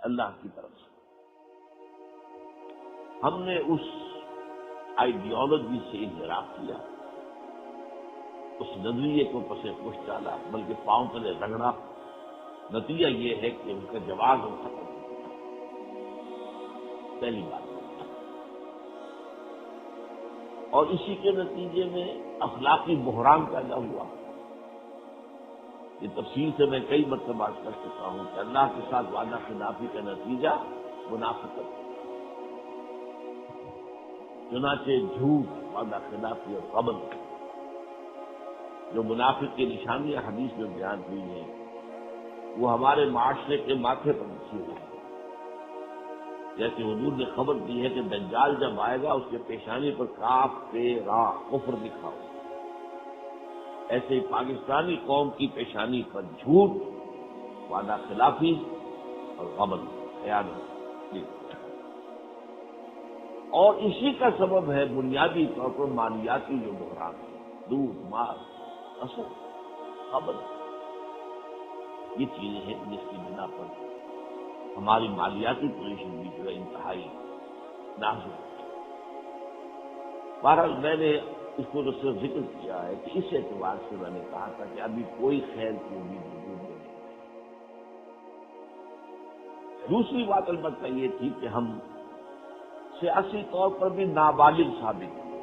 اللہ کی طرف سے۔ ہم نے اس آئیڈیالوجی سے انحراف کیا، اس نظریے کو پسے پش ڈالا، بلکہ پاؤں تلے رگڑا۔ نتیجہ یہ ہے کہ ان کا جواز ہم ختم ہو گیا۔ پہلی بات، اور اسی کے نتیجے میں اخلاقی بحران پیدا ہوا۔ یہ تفصیل سے میں کئی مرتبہ بات کر چکا ہوں کہ اللہ کے ساتھ وعدہ خلافی کا نتیجہ منافقت، چنانچہ جھوٹ، وعدہ خلافی اور غبن، جو منافق کی نشانیاں حدیث میں بیان ہوئی ہیں، وہ ہمارے معاشرے کے ماتھے پر لکھی ہوئی ہے۔ جیسے حضور نے خبر دی ہے کہ دجال جب آئے گا اس کے پیشانی پر کاف پہ را کفر لکھا ہو، ایسے ہی پاکستانی قوم کی پیشانی پر جھوٹ، وعدہ خلافی اور غبن، خیانت، اور اسی کا سبب ہے بنیادی طور پر مالیاتی جو بحران ہے، دودھ، مال، اصل، خبر، یہ چیزیں ہیں جس کی بنا پر ہماری مالیاتی پوزیشن بھی جو ہے انتہائی نازک ہے۔ بہرحال میں نے اس کو جو صرف ذکر کیا ہے کہ اس اعتبار سے میں نے کہا تھا کہ ابھی کوئی خیر کی امید وجود میں نہیں۔ دوسری بات البتہ یہ تھی کہ ہم سیاسی طور پر بھی نابالغ ثابت ہوئے،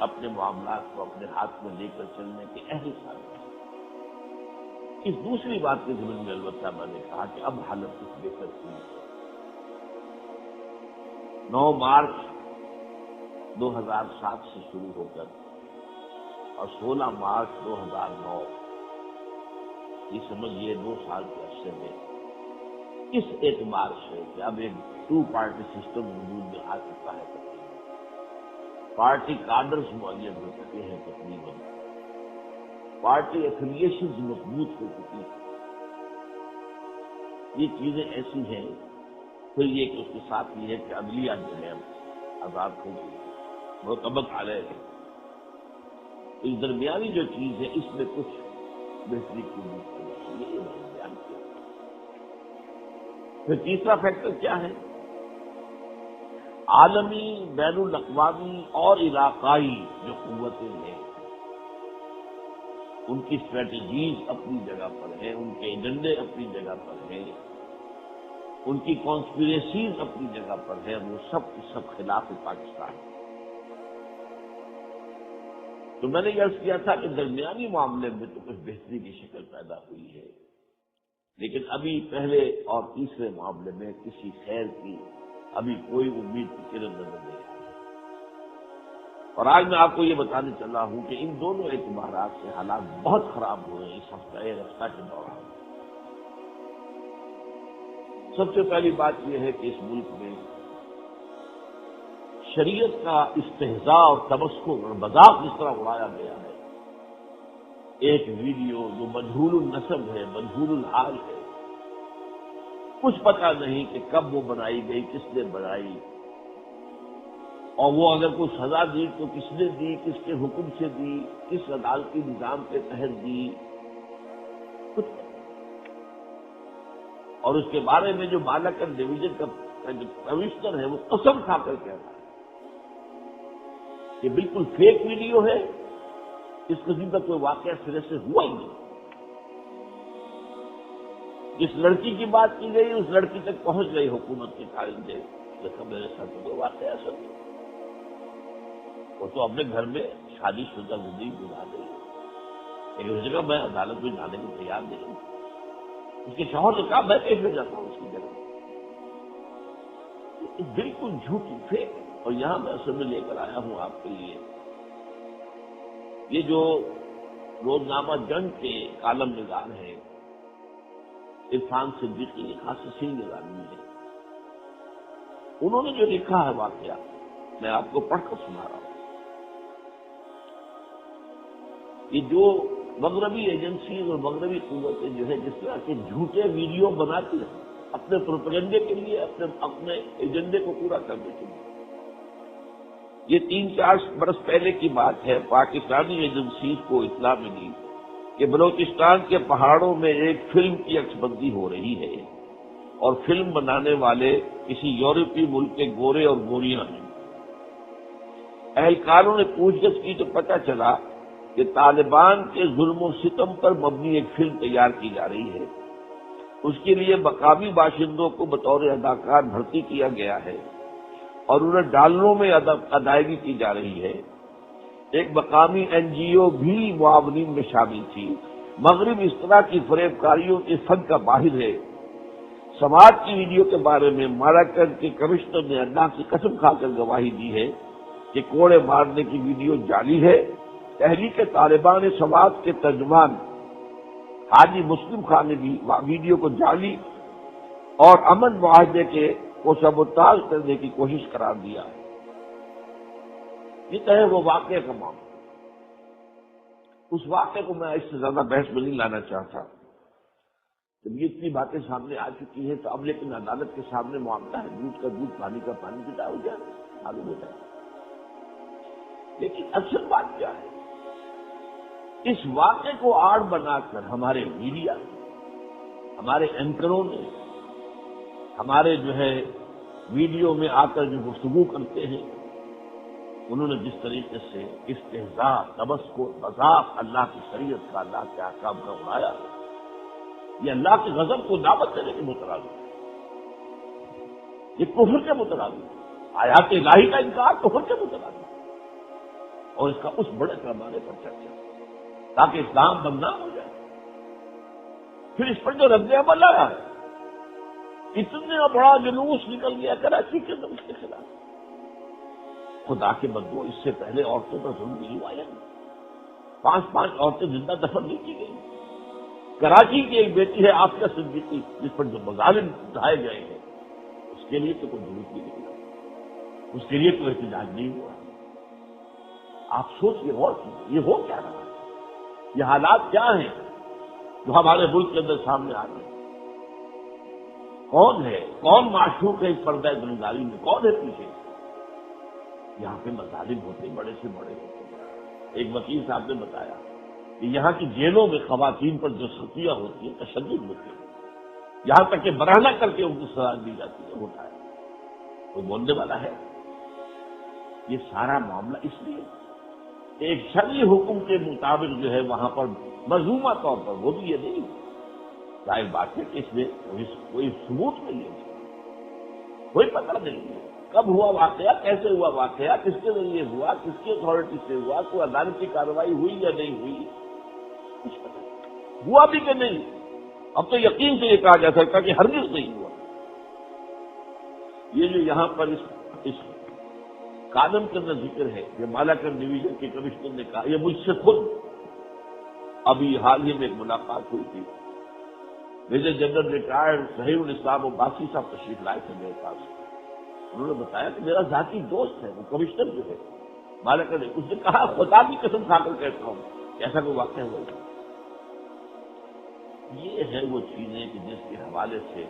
اپنے معاملات کو اپنے ہاتھ میں لے کر چلنے کے اہل ثابت ہوئے۔ اس دوسری بات کے ضمن میں البتہ میں نے کہا کہ اب حالت کچھ بہتر ہوئی۔ 9 مارچ 2007 سے شروع ہو کر اور 16 مارچ 2009، یہ سمجھیے 2 سال کے عرصے میں اس اعتبار سے کہ اب ایک 2 پارٹی سسٹم وجود میں آ چکا ہے، تقریباً پارٹی کارڈرز معین ہو چکے ہیں، تقریباً پارٹی ایفیلیشنز مضبوط ہو چکی ہیں۔ یہ چیزیں ایسی ہیں، پھر یہ کہ اس کے ساتھ یہ ہے کہ عدلیہ جو ہے آزاد ہو گئی، مرتبط علیہ ہے۔ اس درمیانی جو چیز ہے اس میں کچھ بہتری کی امید کرنا چاہیے، یہ میں نے بیان کیا۔ پھر تیسرا فیکٹر کیا ہے؟ عالمی، بین الاقوامی اور علاقائی جو قوتیں ہیں، ان کی اسٹریٹجیز اپنی جگہ پر ہیں، ان کے ایجنڈے اپنی جگہ پر ہیں، ان کی کانسپریسیز اپنی جگہ پر ہیں، وہ سب خلاف پاکستان ہیں۔ تو میں نے یہ عرض کیا تھا کہ درمیانی معاملے میں تو کچھ بہتری کی شکل پیدا ہوئی ہے، لیکن ابھی پہلے اور تیسرے معاملے میں کسی خیر کی ابھی کوئی امید کی کرن نظر نہیں آئی۔ اور آج میں آپ کو یہ بتانے چلا ہوں کہ ان دونوں اعتبارات سے حالات بہت خراب ہوئے ہیں اس ہفتہ رفتہ کے دوران۔ سب سے پہلی بات یہ ہے کہ اس ملک میں شریعت کا استہزاء اور تمسخر اور مذاق جس طرح اڑایا گیا ہے، ایک ویڈیو جو مجہول النسب ہے، مجہول الحال ہے، کچھ پتہ نہیں کہ کب وہ بنائی گئی، کس نے بنائی، اور وہ اگر کوئی سزا دی تو کس نے دی، کس کے حکم سے دی، کس عدالتی نظام کے تحت دی، کچھ پتہ نہیں۔ اور اس کے بارے میں جو بالاکر ڈویژن کا جو کمشنر ہے وہ قسم کھا کر کہہ رہا ہے کہ بالکل فیک ویڈیو ہے، اس قسم کا کوئی واقعہ سرے سے ہوا ہی نہیں۔ جس لڑکی کی بات کی گئی اس لڑکی تک پہنچ گئی حکومت کے کارندے، دیکھا میرے ساتھ کوئی واقعہ ایسا نہیں، وہ تو اپنے گھر میں شادی شدہ زندگی گزار رہی ہے، لیکن اس جگہ میں عدالت میں جانے کو تیار نہیں ہوں۔ اس کے شوہر نے کہا میں پیش ہو جاتا ہوں اس کی جگہ، بالکل جھوٹی فیک۔ اور یہاں میں اصل میں لے کر آیا ہوں آپ کے لیے یہ جو روزنامہ جنگ کے کالم نگار ہیں، عرفان صدیقی خاصی سینئر آدمی ہے، انہوں نے جو لکھا ہے واقعہ میں آپ کو پڑھ کر سنا رہا ہوں۔ یہ جو مغربی ایجنسیز اور مغربی قوتیں جو ہے جس طرح کے جھوٹے ویڈیو بناتی ہیں اپنے پروپیگنڈے کے لیے، اپنے ایجنڈے کو پورا کرنے کے لیے۔ یہ 3-4 برس پہلے کی بات ہے، پاکستانی ایجنسیز کو اطلاع ملی کہ بلوچستان کے پہاڑوں میں ایک فلم کی عکس بندی ہو رہی ہے اور فلم بنانے والے کسی یورپی ملک کے گورے اور گوریاں ہیں۔ اہلکاروں نے پوچھ گچھ کی تو پتہ چلا کہ طالبان کے ظلم و ستم پر مبنی ایک فلم تیار کی جا رہی ہے۔ اس کے لیے مقامی باشندوں کو بطور اداکار بھرتی کیا گیا ہے اور انہیں ڈالروں میں ادائیگی کی جا رہی ہے۔ ایک مقامی این جی او بھی معاونین میں شامل تھی۔ مغرب اس طرح کی فریب کاریوں کے فن کا ماہر ہے۔ سماج کی ویڈیو کے بارے میں مالاکنڈ کے کمشنر نے اللہ کی قسم کھا کر گواہی دی ہے کہ کوڑے مارنے کی ویڈیو جعلی ہے۔ تحریک طالبان سماج کے ترجمان حاجی مسلم خان نے بھی ویڈیو کو جعلی اور امن معاہدے کو سبوتاژ کرنے کی کوشش قرار دیا ہے۔ یہ ہے وہ واقعہ کا معاملہ۔ اس واقعے کو میں اس سے زیادہ بحث میں نہیں لانا چاہتا۔ جب یہ اتنی باتیں سامنے آ چکی ہیں تو اب لیکن عدالت کے سامنے معاملہ ہے، دودھ کا دودھ پانی کا پانی جدا ہو جائے معلوم ہوتا ہے۔ لیکن اصل بات کیا ہے؟ اس واقعے کو آڑ بنا کر ہمارے میڈیا، ہمارے اینکروں نے، ہمارے جو ہے ویڈیو میں آ کر جو گفتگو کرتے ہیں، انہوں نے جس طریقے سے استہزاء، تبسکر، مذاق اللہ کی شریعت کا، اللہ کے احکام کا اڑایا، یہ اللہ کے غضب کو دعوت دینے کے مترادف ہے، یہ کفر کے مترادف ہے، آیات الہی کا انکار کفر کے مترادف ہے، اور اس کا اس بڑے پیمانے پر چرچا تاکہ اسلام بدنام ہو جائے۔ پھر اس پر جو رد عمل آیا ہے، اتنا بڑا جلوس نکل گیا کراچی کے اندر اس کے خلاف۔ خدا کے بندو، اس سے پہلے عورتوں پر ظلم نہیں ہوا ہے، 5 عورتیں زندہ دفن نہیں کی گئی۔ کراچی کی ایک بیٹی ہے عافیہ صدیقی، جس پر جو مظالم ڈھائے گئے ہیں، اس کے لیے تو کوئی ضرورت نہیں ہوا، اس کے لیے کوئی احتجاج نہیں ہوا۔ آپ سوچیے، غور کیجیے، یہ ہو کیا رہا ہے؟ یہ حالات کیا ہیں جو ہمارے ملک کے اندر سامنے آ رہے ہیں؟ کون ہے، کون معشوق ہے اس پردہ دنیاداری میں، کون ہے پیچھے؟ یہاں پہ مظالم ہوتے بڑے سے بڑے ہوتے۔ ایک وکیل صاحب نے بتایا کہ یہاں کی جیلوں میں خواتین پر جو سختیاں ہوتی ہیں، تشدد ہوتی ہے، یہاں تک کہ برہنہ کر کے ان کو سزا دی جاتی ہے، ہوتا ہے۔ کوئی بولنے والا ہے؟ یہ سارا معاملہ اس لیے ایک شرعی حکم کے مطابق جو ہے وہاں پر مظلومہ طور پر، وہ بھی یہ نہیں ظاہر بات ہے کہ اس میں کوئی ثبوت نہیں ہے، کوئی پتہ نہیں ہے کب ہوا واقعہ، کیسے ہوا واقعہ، کس کے ذریعے ہوا، کس کی اتھارٹی سے ہوا، کوئی عدالتی کارروائی ہوئی یا نہیں ہوئی، کچھ پتہ نہیں ہوا بھی کہ نہیں۔ اب تو یقین سے یہ کہا جا سکتا کہ ہرگز نہیں ہوا۔ یہ جو یہاں پر اس کالم کے اندر ذکر ہے، یہ مالاکنڈ ڈویژن کے کمشنر نے کہا، یہ مجھ سے خود ابھی حال ہی میں ایک ملاقات ہوئی تھی، میجر جنرل ریٹائرڈ ظہیر الاسلام عباسی صاحب تشریف لائے تھے میرے پاس۔ انہوں نے بتایا کہ میرا ذاتی دوست ہے، وہ کمشنر جو ہے مالاکنڈ، اس نے کہا خدا کی قسم کھا کر کہتا ہوں کہ ایسا کوئی واقعہ ہوا ہے۔ یہ ہے وہ چیزیں کہ جس کے حوالے سے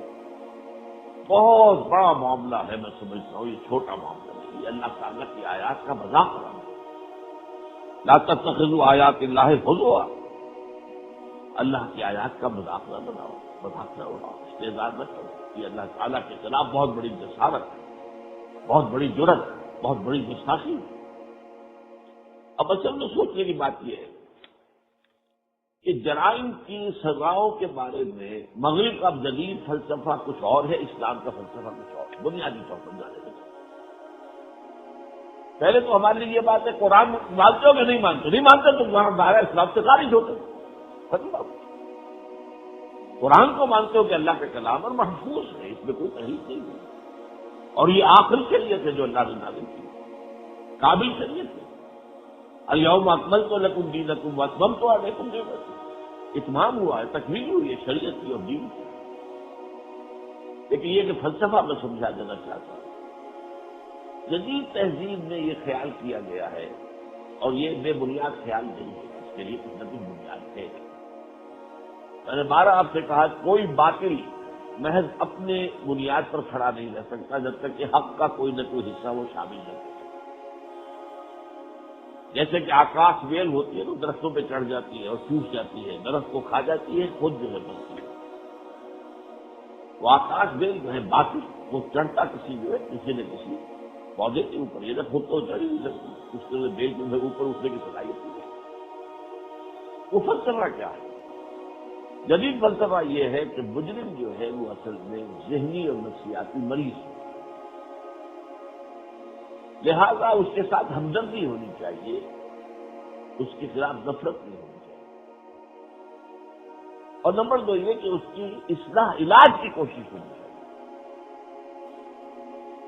بہت بڑا معاملہ ہے، میں سمجھتا ہوں یہ چھوٹا معاملہ نہیں، یہ اللہ تعالیٰ کی آیات کا مذاق ہو رہا ہے۔ لا تتخذوا آیات اللہ ہزوا، اللہ کی آیات کا مذاق نہ بناؤ، مذاق نہ اڑاؤ، استہزاء نہ کرو۔ یہ اللہ تعالیٰ کے خلاف بہت بڑی جسارت ہے، بہت بڑی جرت، بہت بڑی گستاخی ہے۔ اب اصل میں سوچنے کی بات یہ ہے کہ جرائم کی سزاؤں کے بارے میں مغرب کا جدید فلسفہ کچھ اور ہے، اسلام کا فلسفہ کچھ اور ہے، بنیادی طور پر جانے کے پہلے تو ہمارے لیے یہ بات ہے، قرآن مانتے ہو کہ نہیں مانتے؟ نہیں مانتے تو وہاں دائرہ اسلام سے خارج ہوتے، ختم بات۔ قرآن کو مانتے ہو کہ اللہ کا کلام اور محفوظ ہے، اس میں کوئی تحریف نہیں ہے، اور یہ آخری شریعت ہے جو اللہ نے نازل کی، قابل شریعت ہے۔ الیوم اکملت لکم دینکم واتممت علیکم نعمتی، اتمام ہوا ہے، تکمیل ہوئی ہے شریعت کی اور دین کی۔ لیکن یہ کہ فلسفہ میں سمجھا دینا چاہتا ہوں، جدید تہذیب میں یہ خیال کیا گیا ہے، اور یہ بے بنیاد خیال نہیں ہے، اس کے لیے کچھ نہ کچھ بنیاد ہے۔ میں نے بارہ آپ سے کہا کوئی باطل محض اپنے بنیاد پر کھڑا نہیں رہ سکتا جب تک کہ حق کا کوئی نہ کوئی حصہ وہ شامل نہ ہو۔ جیسے کہ آکاش ویل ہوتی ہے تو درختوں پہ چڑھ جاتی ہے اور ٹوٹ جاتی ہے، درخت کو کھا جاتی ہے، خود جو ہے بنتی ہے۔ وہ آکاش بیل جو ہے باقی وہ چڑھتا کسی جو ہے کسی نہ کسی پودے کے اوپر، یہ خود تو چڑھ ہی نہیں سکتی، اس کے بیل جو ہے اوپر اٹھنے کی صلاحیت نہیں ہے۔ وہ فلسفہ کیا ہے؟ جدید فلسفہ یہ ہے کہ مجرم جو ہے وہ اصل میں ذہنی اور نفسیاتی مریض ہے، لہذا اس کے ساتھ ہمدردی ہونی چاہیے، اس کے خلاف نفرت نہیں ہونی چاہیے، اور نمبر 2 یہ کہ اس کی اصلاح علاج کی کوشش ہونی چاہیے۔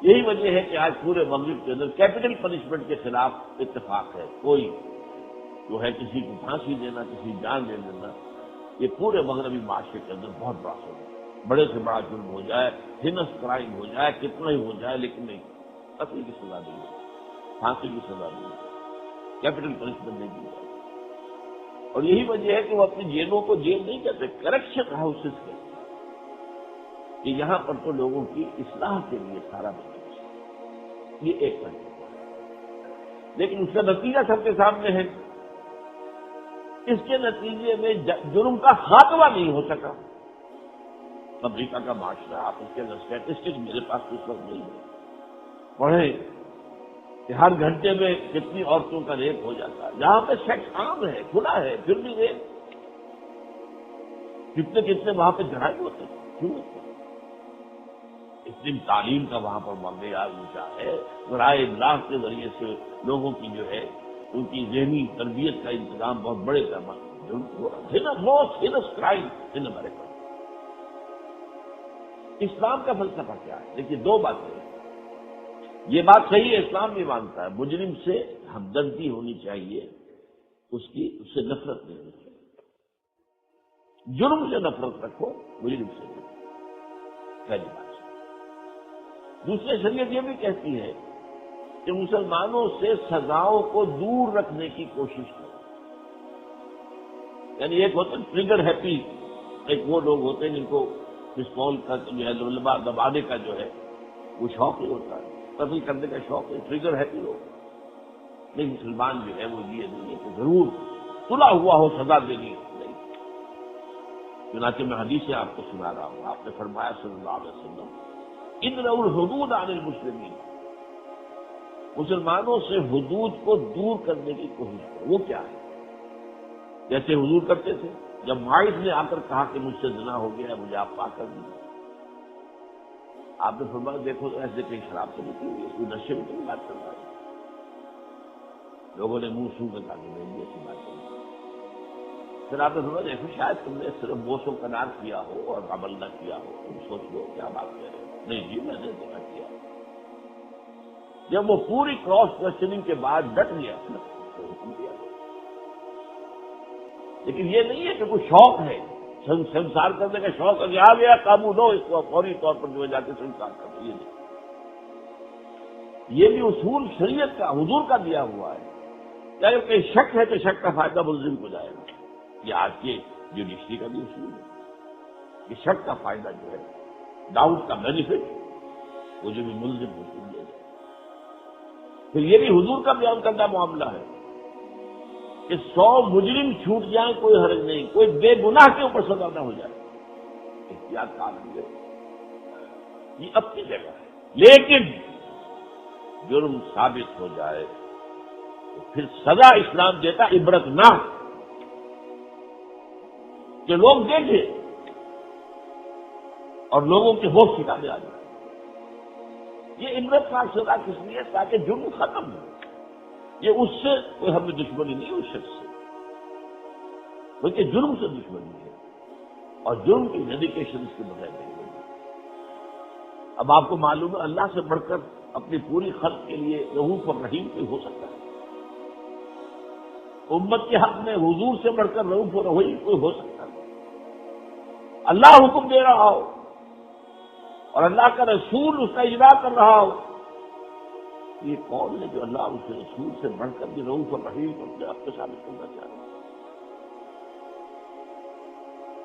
یہی وجہ ہے کہ آج پورے مغرب کے اندر کیپٹل پنشمنٹ کے خلاف اتفاق ہے، کوئی جو ہے کسی کو پھانسی دینا، کسی جان دے دینا، یہ پورے مغربی معاشرے کے اندر بہت بڑا سبب ہے۔ بڑے سے بڑا جرم ہو جائے، ہینس کرائم ہو جائے، کتنا ہی ہو جائے، لیکن نہیں، قتل کی سزا نہیں ہے، پھانسی کی سزا نہیں ہے، کیپٹل پنشمنٹ نہیں دی جائے۔ اور یہی وجہ ہے کہ وہ اپنی جیلوں کو جیل نہیں کہتے، کریکشن ہاؤسز کہتے ہیں، کہ یہاں پر تو لوگوں کی اصلاح کے لیے سارا بندوبست ہے۔ یہ ایک طریقہ ہے، لیکن اس کا نتیجہ سب کے سامنے ہے۔ اس کے نتیجے میں جرم کا خاتمہ نہیں ہو سکا۔ امریکہ کا معاشرہ، آپ اس کے اسٹیٹسٹکس میرے پاس اس وقت نہیں ہے، پڑھیں کہ ہر گھنٹے میں کتنی عورتوں کا ریپ ہو جاتا ہے، جہاں پہ سیکس عام ہے، کھلا ہے، پھر بھی ریپ، کتنے وہاں پہ جرائم ہوتے ہیں، کیوں ہوتے ہیں؟ اتنی تعلیم کا وہاں پر معیار اونچا ہے، ذرائع ابلاغ کے ذریعے سے لوگوں کی جو ہے ان کی ذہنی تربیت کا انتظام بہت بڑے پیمانے موسٹ ہینس کرائم ان امریکہ۔ اسلام کا فلسفہ کیا ہے؟ دیکھیے، 2 باتیں ہیں۔ یہ بات صحیح ہے، اسلام بھی مانتا ہے مجرم سے ہمدردی ہونی چاہیے، اس سے نفرت نہیں ہونی چاہیے۔ جرم سے نفرت رکھو، مجرم سے نہیں، پہلی بات۔ دوسرے شریعت یہ بھی کہتی ہے کہ مسلمانوں سے سزاؤں کو دور رکھنے کی کوشش کرو۔ یعنی ایک ہوتے ہیں ٹریگر ہیپی، ایک وہ لوگ ہوتے ہیں جن کو پستول کا جو ہے دبانے کا جو ہے وہ شوق ہی ہوتا ہے، قتل کرنے کا شوق ہے، ٹریگر ہیپی لوگ۔ لیکن مسلمان جو ہے وہ یہ نہیں ہے کہ ضرور تلا ہوا ہو سزا دینی نہیں۔ چنانچہ میں حدیث سے آپ کو سنا رہا ہوں، آپ نے فرمایا صلی اللہ علیہ وسلم، ادرؤوا الحدود عن المسلمین، مسلمانوں سے حدود کو دور کرنے کی کوشش کرو۔ وہ کیا ہے؟ جیسے حضور کرتے تھے، جب معاذ نے آ کر کہا کہ مجھ سے زنا ہو گیا ہے، مجھے آپ پاک کر دیجیے، آپ نے فرمایا دیکھو ایسے کہیں شراب تو نہیں پی ہوئی ہے، کوئی نشے میں تو نہیں بات کر رہا ہے۔ لوگوں نے منہ سو کر کہا کہ نہیں، ایسی بات نہیں۔ پھر آپ نے فرمایا دیکھو شاید تم نے صرف بوس و کنار کیا ہو اور عمل نہ کیا ہو، تم سوچ لو کیا بات کہہ رہے ہو۔ نہیں جی، میں نے دیکھا کیا۔ جب وہ پوری کراس کوشچننگ کے بعد ڈٹ گیا تو حکم دیا۔ لیکن یہ نہیں ہے کہ کوئی شوق ہے، سنسار کرنے کا شوق ہے، آ گیا قابو دو اس کو، فوری طور پر جو ہے جا کے سنسار کر دو، یہ نہیں۔ یہ بھی اصول شریعت کا، حضور کا دیا ہوا ہے کہ اگر کہیں شک ہے تو شک کا فائدہ ملزم کو جائے گا۔ یہ آج کے جوڈیشری کا بھی اصول ہے کہ شک کا فائدہ جو ہے، ڈاؤٹ کا بینیفٹ وہ جو بھی ملزم ہو دیا جائے۔ پھر یہ بھی حضور کا بیان کردہ معاملہ ہے کہ 100 مجرم چھوٹ جائیں کوئی حرج نہیں، کوئی بے گناہ کے اوپر سزا نہ ہو جائے، احتیاط کام ہے، یہ اپنی جگہ ہے۔ لیکن جرم ثابت ہو جائے تو پھر سزا اسلام دیتا عبرت نہ، کہ لوگ دیکھیں اور لوگوں کے ہوش ٹھکانے آ جائے۔ یہ عبرت کا سزا کس لیے؟ تاکہ جرم ختم ہو۔ یہ اس سے کوئی ہمیں دشمنی نہیں، اس شخص سے، بلکہ جرم سے دشمنی ہے، اور جرم کی ڈیڈیکیشن اس کے بغیر نہیں ہوگی۔ اب آپ کو معلوم ہے اللہ سے بڑھ کر اپنی پوری خلق کے لیے رؤوف اور رحیم کوئی ہو سکتا ہے؟ امت کے حق میں حضور سے بڑھ کر رؤوف اور رحیم کوئی ہو سکتا ہے؟ اللہ حکم دے رہا ہو اور اللہ کا رسول اس کا اجرا کر رہا ہو، یہ کون ہے جو اللہ اس کے رسول سے بڑھ کر بھی رؤوف اور رحیم کو اپنے آپ کو ثابت کرنا چاہتا ہے؟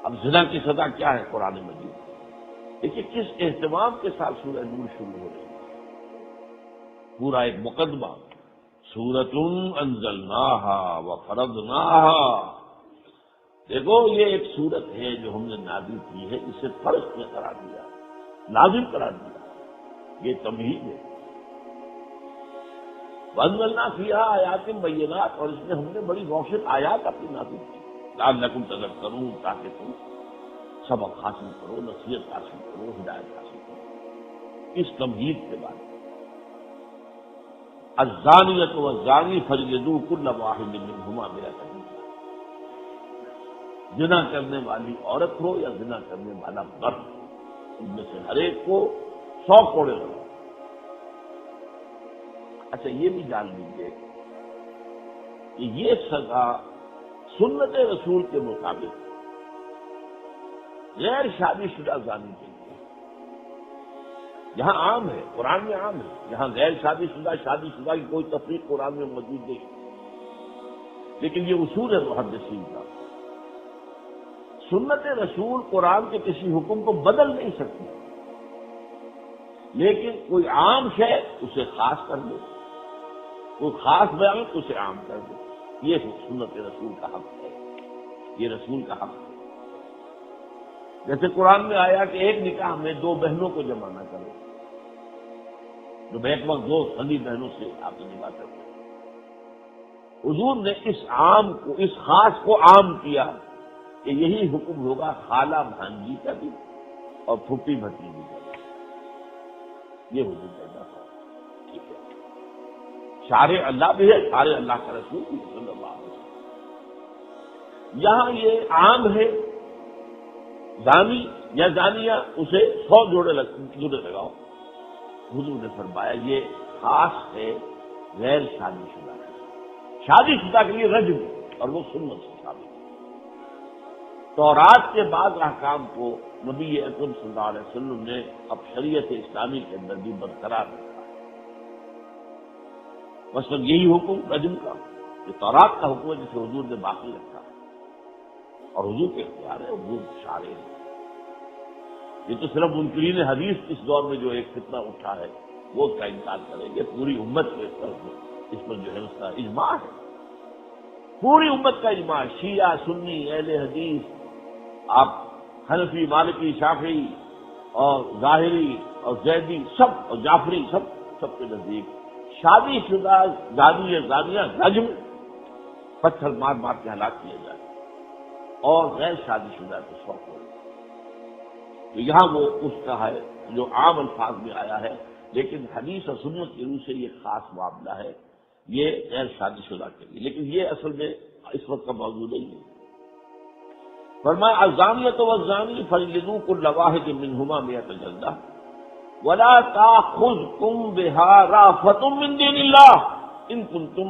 اب زنا کی سزا کیا ہے قرآن مجید؟ دیکھیے کس اہتمام کے ساتھ سورہ نور شروع ہو رہی ہے، پورا ایک مقدمہ، سورۃ انزلناہا وفرضناہا۔ دیکھو یہ ایک سورت ہے جو ہم نے نازل کی ہے، اسے فرض میں قرار دیا، لازم قرار دیا، یہ تمہید ہے۔ وَأَنزَلْنَا فِيهَا آیَاتٍ بَيِّنَاتٍ، اور اس میں ہم نے بڑی روشن آیات اپنی نازل کی، لعلکم تذکرون، تاکہ تم سبق حاصل کرو، نصیحت حاصل کرو، ہدایت حاصل کرو۔ اس تمہید کے بعد الزانیۃ والزانی فاجلدوا کل واحد منہما مئۃ جلدہ، زنا کرنے والی عورت ہو یا زنا کرنے والا مرد، ان میں سے ہر ایک کو 100 کوڑے لگاؤ۔ اچھا یہ بھی جان لیجیے کہ یہ سزا سنت رسول کے مطابق غیر شادی شدہ زانی کے لیے یہاں عام ہے، قرآن میں عام ہے، یہاں غیر شادی شدہ کی کوئی تفریق قرآن میں موجود نہیں، لیکن یہ اصول ہے محدثین کا، سنت رسول قرآن کے کسی حکم کو بدل نہیں سکتی، لیکن کوئی عام شے اسے خاص کر دے، کوئی خاص بیان اسے عام کر دے، یہ سنت رسول کا حق ہے، یہ رسول کا حق ہے۔ جیسے قرآن میں آیا کہ ایک نکاح میں 2 بہنوں کو جمع نہ کرو، جو بیک وقت 2 سگی بہنوں سے آپ نے نکاح کرتے ہیں۔ حضور نے اس عام کو، اس خاص کو عام کیا کہ یہی حکم ہوگا خالہ بھانجی کا بھی اور پھوپھی بھتیجی کا بھی، یہ حضور کا تھا، ٹھیک ہے۔ شارع اللہ بھی ہے، شارع اللہ کا رسول بھی ہے صلی اللہ علیہ وسلم۔ یہاں یہ عام ہے، زانی یا زانیہ اسے 100 جوڑے لگاؤ، حضور نے فرمایا یہ خاص ہے غیر شادی شدہ ہے، شادی شدہ کے لیے رجم، اور وہ سنت سے ثابت ہے۔ تورات کے بعض احکام کو نبی اکرم صلی اللہ علیہ وسلم نے اب شریعت اسلامی کے اندر بھی برقرار رکھا ہے، مثلا یہی حکم رجم کا، یہ تورات کا حکم ہے جسے حضور نے باقی رکھا ہے، اور حضور کے اختیار ہے، حضور شارع ہے۔ یہ تو صرف منکرین حدیث اس دور میں جو ایک فتنہ اٹھا ہے وہ اس کا انکار کریں گے، پوری امت کو اس پر جو ہے اس کا اجماع ہے، پوری امت کا اجماع ہے، شیعہ، سنی، اہل حدیث، آپ حنفی، مالکی، شافعی اور ظاہری اور زیدی سب، اور جعفری سب کے نزدیک شادی شدہ زانی یا زانیہ رجم، پتھر مار مار کے ہلاک کیا جائے، اور غیر شادی شدہ کو 100 کوڑے۔ تو یہاں وہ اس کا ہے جو عام الفاظ میں آیا ہے، لیکن حدیث اور سنت کی روح سے یہ خاص معاملہ ہے، یہ غیر شادی شدہ کے لیے، لیکن یہ اصل میں اس وقت کا موضوع نہیں ہے۔ فرمایا الزانیۃ والزانی فاجلدوا کل واحد منہما 100 جلدہ ولا تأخذکم بها رأفۃ من دین اللہ ان کنتم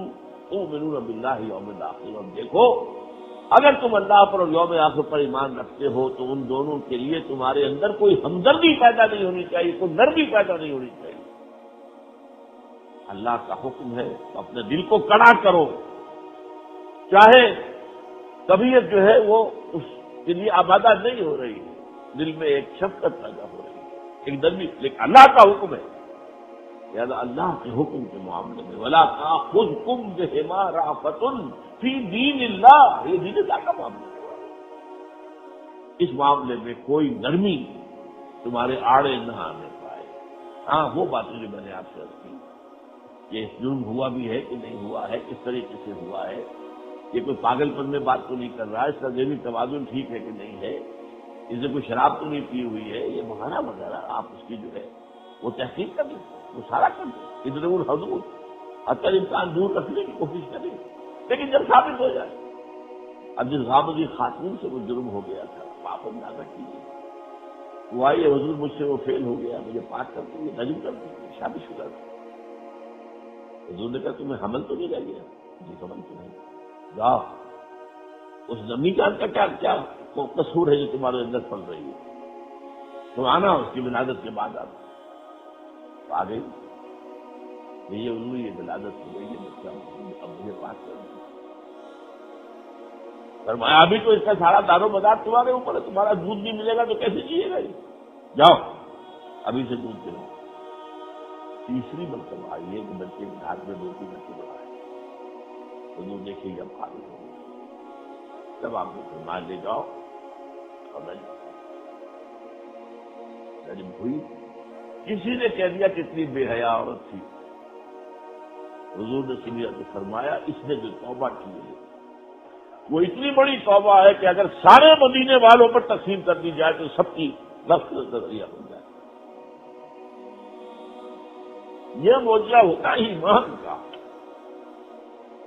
تؤمنون باللہ یوم الآخر، اور دیکھو اگر تم اللہ پر اور یوم آخر پر ایمان رکھتے ہو تو ان دونوں کے لیے تمہارے اندر کوئی ہمدردی پیدا نہیں ہونی چاہیے، کوئی نرمی پیدا نہیں ہونی چاہیے۔ اللہ کا حکم ہے تو اپنے دل کو کڑا کرو، چاہے طبیعت جو ہے وہ اس کے لیے آبادہ نہیں ہو رہی ہے، دل میں ایک شفقت پیدا ہو رہی ہے، ایک نرمی، لیکن اللہ کا حکم ہے، لہذا اللہ کے حکم کے معاملے میں ولا تأخذکم بہما رأفۃ فی دین اللہ، یہ دین اللہ کا معاملہ ہے، اس معاملے میں کوئی نرمی تمہارے آڑے نہ آنے پائے۔ ہاں وہ باتیں جو میں نے آپ سے عرض کی کہ جرم ہوا بھی ہے کہ نہیں ہوا ہے، کس طریقے سے ہوا ہے، یہ کوئی پاگل پن میں بات تو نہیں کر رہا ہے، اس کا ذہنی توازن ٹھیک ہے کہ نہیں ہے، اس نے کوئی شراب تو نہیں پی ہوئی ہے، یہ وغیرہ وغیرہ آپ اس کی جو ہے وہ تحقیق کر لیں، وہ سارا کر دیں، ادھر الحدود حتی امکان دور رکھنے کی کوشش کریں، لیکن جب ثابت ہو جائے، اب جس غامدی خاتون سے وہ جرم ہو گیا تھا، آپ اندازہ کیجیے، وہ آئی حضور مجھ سے وہ فیل ہو گیا، مجھے پاک کر دیں، نجم کر دیں، شادی شدہ تھا۔ حضور نے کہا تمہیں حمل تو نہیں رہ گیا؟ جی حمل تو نہیں، جاؤ اس نمی جان کا کیا قصور ہے جو تمہارے اندر پڑ رہی ہے، تم آنا اس کی ولادت کے بعد آ گئی، یہ حضور یہ ولادت ہو گئی ہے، بچہ اب مجھے پاک کر دیں۔ فرمایا ابھی تو اس کا سارا دار و مدار تمہارے اوپر ہے، تمہارا دودھ نہیں ملے گا تو کیسے جیے گا، یہ جاؤ ابھی سے دودھ پلاؤ۔ تیسری مرتبہ آئی ہے کہ بچے کے ہاتھ میں روٹی بچے بڑھائے، حضور دیکھیے جب قابل ہو گیا، تب آپ کو فرمایا لے جاؤ اور جب ہوئی کسی نے کہہ دیا کتنی بے حیا عورت تھی، حضور نے سنیا تو فرمایا اس نے جو توبہ کی ہے وہ اتنی بڑی توبہ ہے کہ اگر سارے مدینے والوں پر تقسیم کر دی جائے تو سب کی مغفرت نظریہ بن جائے۔ یہ معجزہ ہوتا ہی ایمان کا۔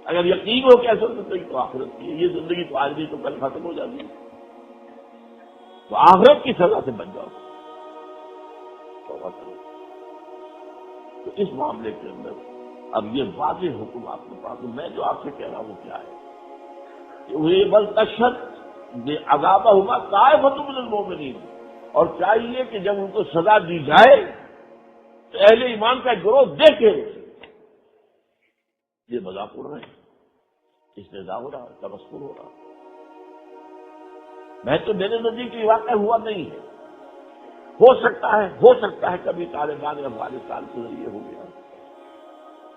اگر یقین ہو کہ اصل زندگی تو آخرت کی ہے، یہ زندگی تو آج نہیں تو کل ختم ہو جاتی ہے، تو آخرت کی سزا سے بچ جاؤ، توبہ کرو۔ تو اس معاملے کے اندر اب یہ واضح حکم آپ کے پاس، میں جو آپ سے کہہ رہا ہوں وہ کیا ہے کہ وہ بل تشد عذابہما طائفۃ من المؤمنین، اور چاہیے کہ جب ان کو سزا دی جائے تو اہل ایمان کا گروہ دیکھے یہ مذاق اڑ رہے ہیں، استہزاء ہو رہا، تبصر ہو رہا۔ میں تو میرے نزدیک یہ واقعہ ہوا نہیں ہے، ہو سکتا ہے کبھی طالبان افغانستان کے ذریعے ہو گیا،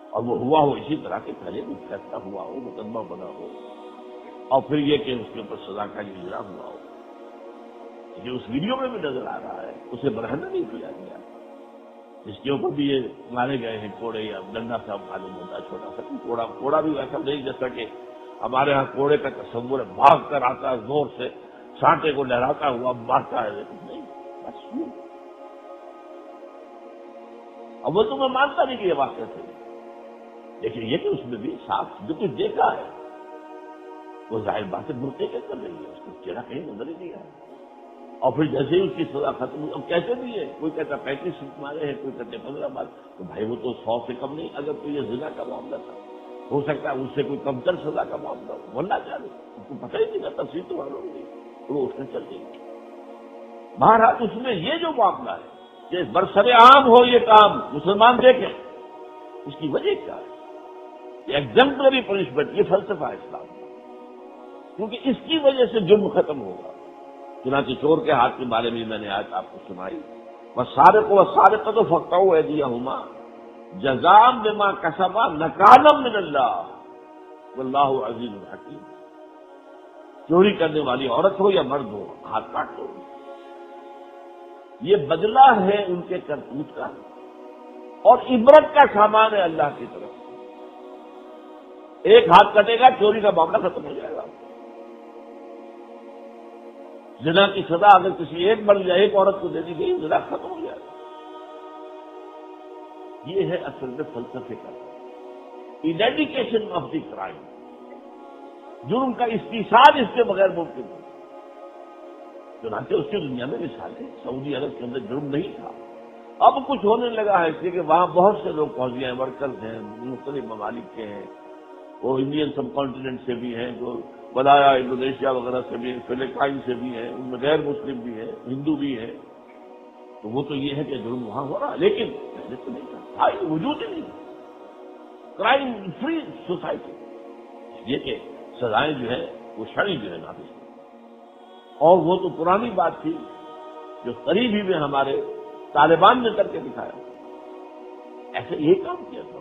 اور وہ ہوا ہو اسی طرح کے پہلے بھی فیصلہ ہوا ہو، مقدمہ بنا ہو، اور پھر یہ کہ اس کے اوپر سزا کا اجرا ہوا ہو۔ یہ اس ویڈیو میں بھی نظر آ رہا ہے، اسے برہنہ نہیں کیا گیا، اس کے اوپر بھی یہ مارے گئے ہیں کوڑے یا ڈنڈا سا معلوم ہوتا ہے، چھوٹا سا کوڑا بھی ویسا نہیں جیسا کہ ہمارے ہاں کوڑے کا تصور ہے، بھاگ کر آتا ہے زور سے سانٹے کو لہراتا ہوا مارتا ہے، لیکن نہیں، بس یوں۔ اب وہ تو میں مانتا نہیں کہ یہ واقعہ تھے، لیکن یہ کہ اس میں بھی صاف جو کچھ دیکھا ہے وہ ظاہر بات ہے برقعے کے کر رہی ہے، اس کو چہرہ کہیں نظر ہی نہیں آیا، اور پھر جیسے ہی اس کی سزا ختم ہوئی، اب کیسے بھی ہے، کوئی کہتا 35 مارے ہیں، کوئی کہتے 15 مارے، تو بھائی وہ تو 100 سے کم نہیں، اگر تو یہ زنا کا معاملہ تھا ہو سکتا ہے اس سے کوئی کمتر سزا کا معاملہ ہو، ورنہ کیا اس کو پتہ ہی نہیں تھا، تفصیل تو معلوم نہیں، وہ اس میں چل گئی۔ بہرحال اس میں یہ جو معاملہ ہے کہ برسر عام ہو یہ کام مسلمان دیکھیں، اس کی وجہ کیا ہے؟ یہ ایگزمپلری پنشمنٹ، یہ فلسفہ ہے اسلام کا، کیونکہ اس کی وجہ سے جرم ختم ہوگا۔ چنانچہ چور کے ہاتھ کے بارے میں میں نے آج آپ کو سنائی، والسارق والسارقۃ فاقطعوا ایدیہما جزاء بما کسبا نکالا من اللہ واللہ عزیز حکیم۔ چوری کرنے والی عورت ہو یا مرد ہو، ہاتھ کاٹ دو، یہ بدلہ ہے ان کے کرتوت کا، اور عبرت کا سامان ہے اللہ کی طرف۔ ایک ہاتھ کٹے گا، چوری کا معاملہ ختم ہو جائے گا۔ زنا کی سزا اگر کسی ایک مرد یا ایک عورت کو دے دی گئی، زنا ختم ہو جائے گا۔ یہ ہے اصل میں فلسفے کا ایریڈیکیشن آف دی کرائم، جرم کا استحصال اس کے بغیر ممکن ہے۔ چنانچہ اس کی دنیا میں مثال ہے، سعودی عرب کے اندر جرم نہیں تھا، اب کچھ ہونے لگا ہے، اس لیے کہ وہاں بہت سے لوگ پہنچ گئے ہیں، ورکرز ہیں، مختلف ممالک کے ہیں، وہ انڈین سب کانٹیننٹ سے بھی ہیں، جو بلایا انڈونیشیا وغیرہ سے بھی ہیں، فلپائن سے بھی ہیں، ان میں غیر مسلم بھی ہیں، ہندو بھی ہیں، تو وہ تو یہ ہے کہ جرم وہاں ہو رہا ہے، لیکن پہلے تو نہیں تھا، وجود ہی نہیں تھا، کرائم فری سوسائٹی، یہ کہ سزائیں جو ہے وہ شرعی جو ہے نافذ ہیں۔ اور وہ تو پرانی بات تھی جو قریب ہی میں ہمارے طالبان نے کر کے دکھایا، ایسے یہ کام کیا تھا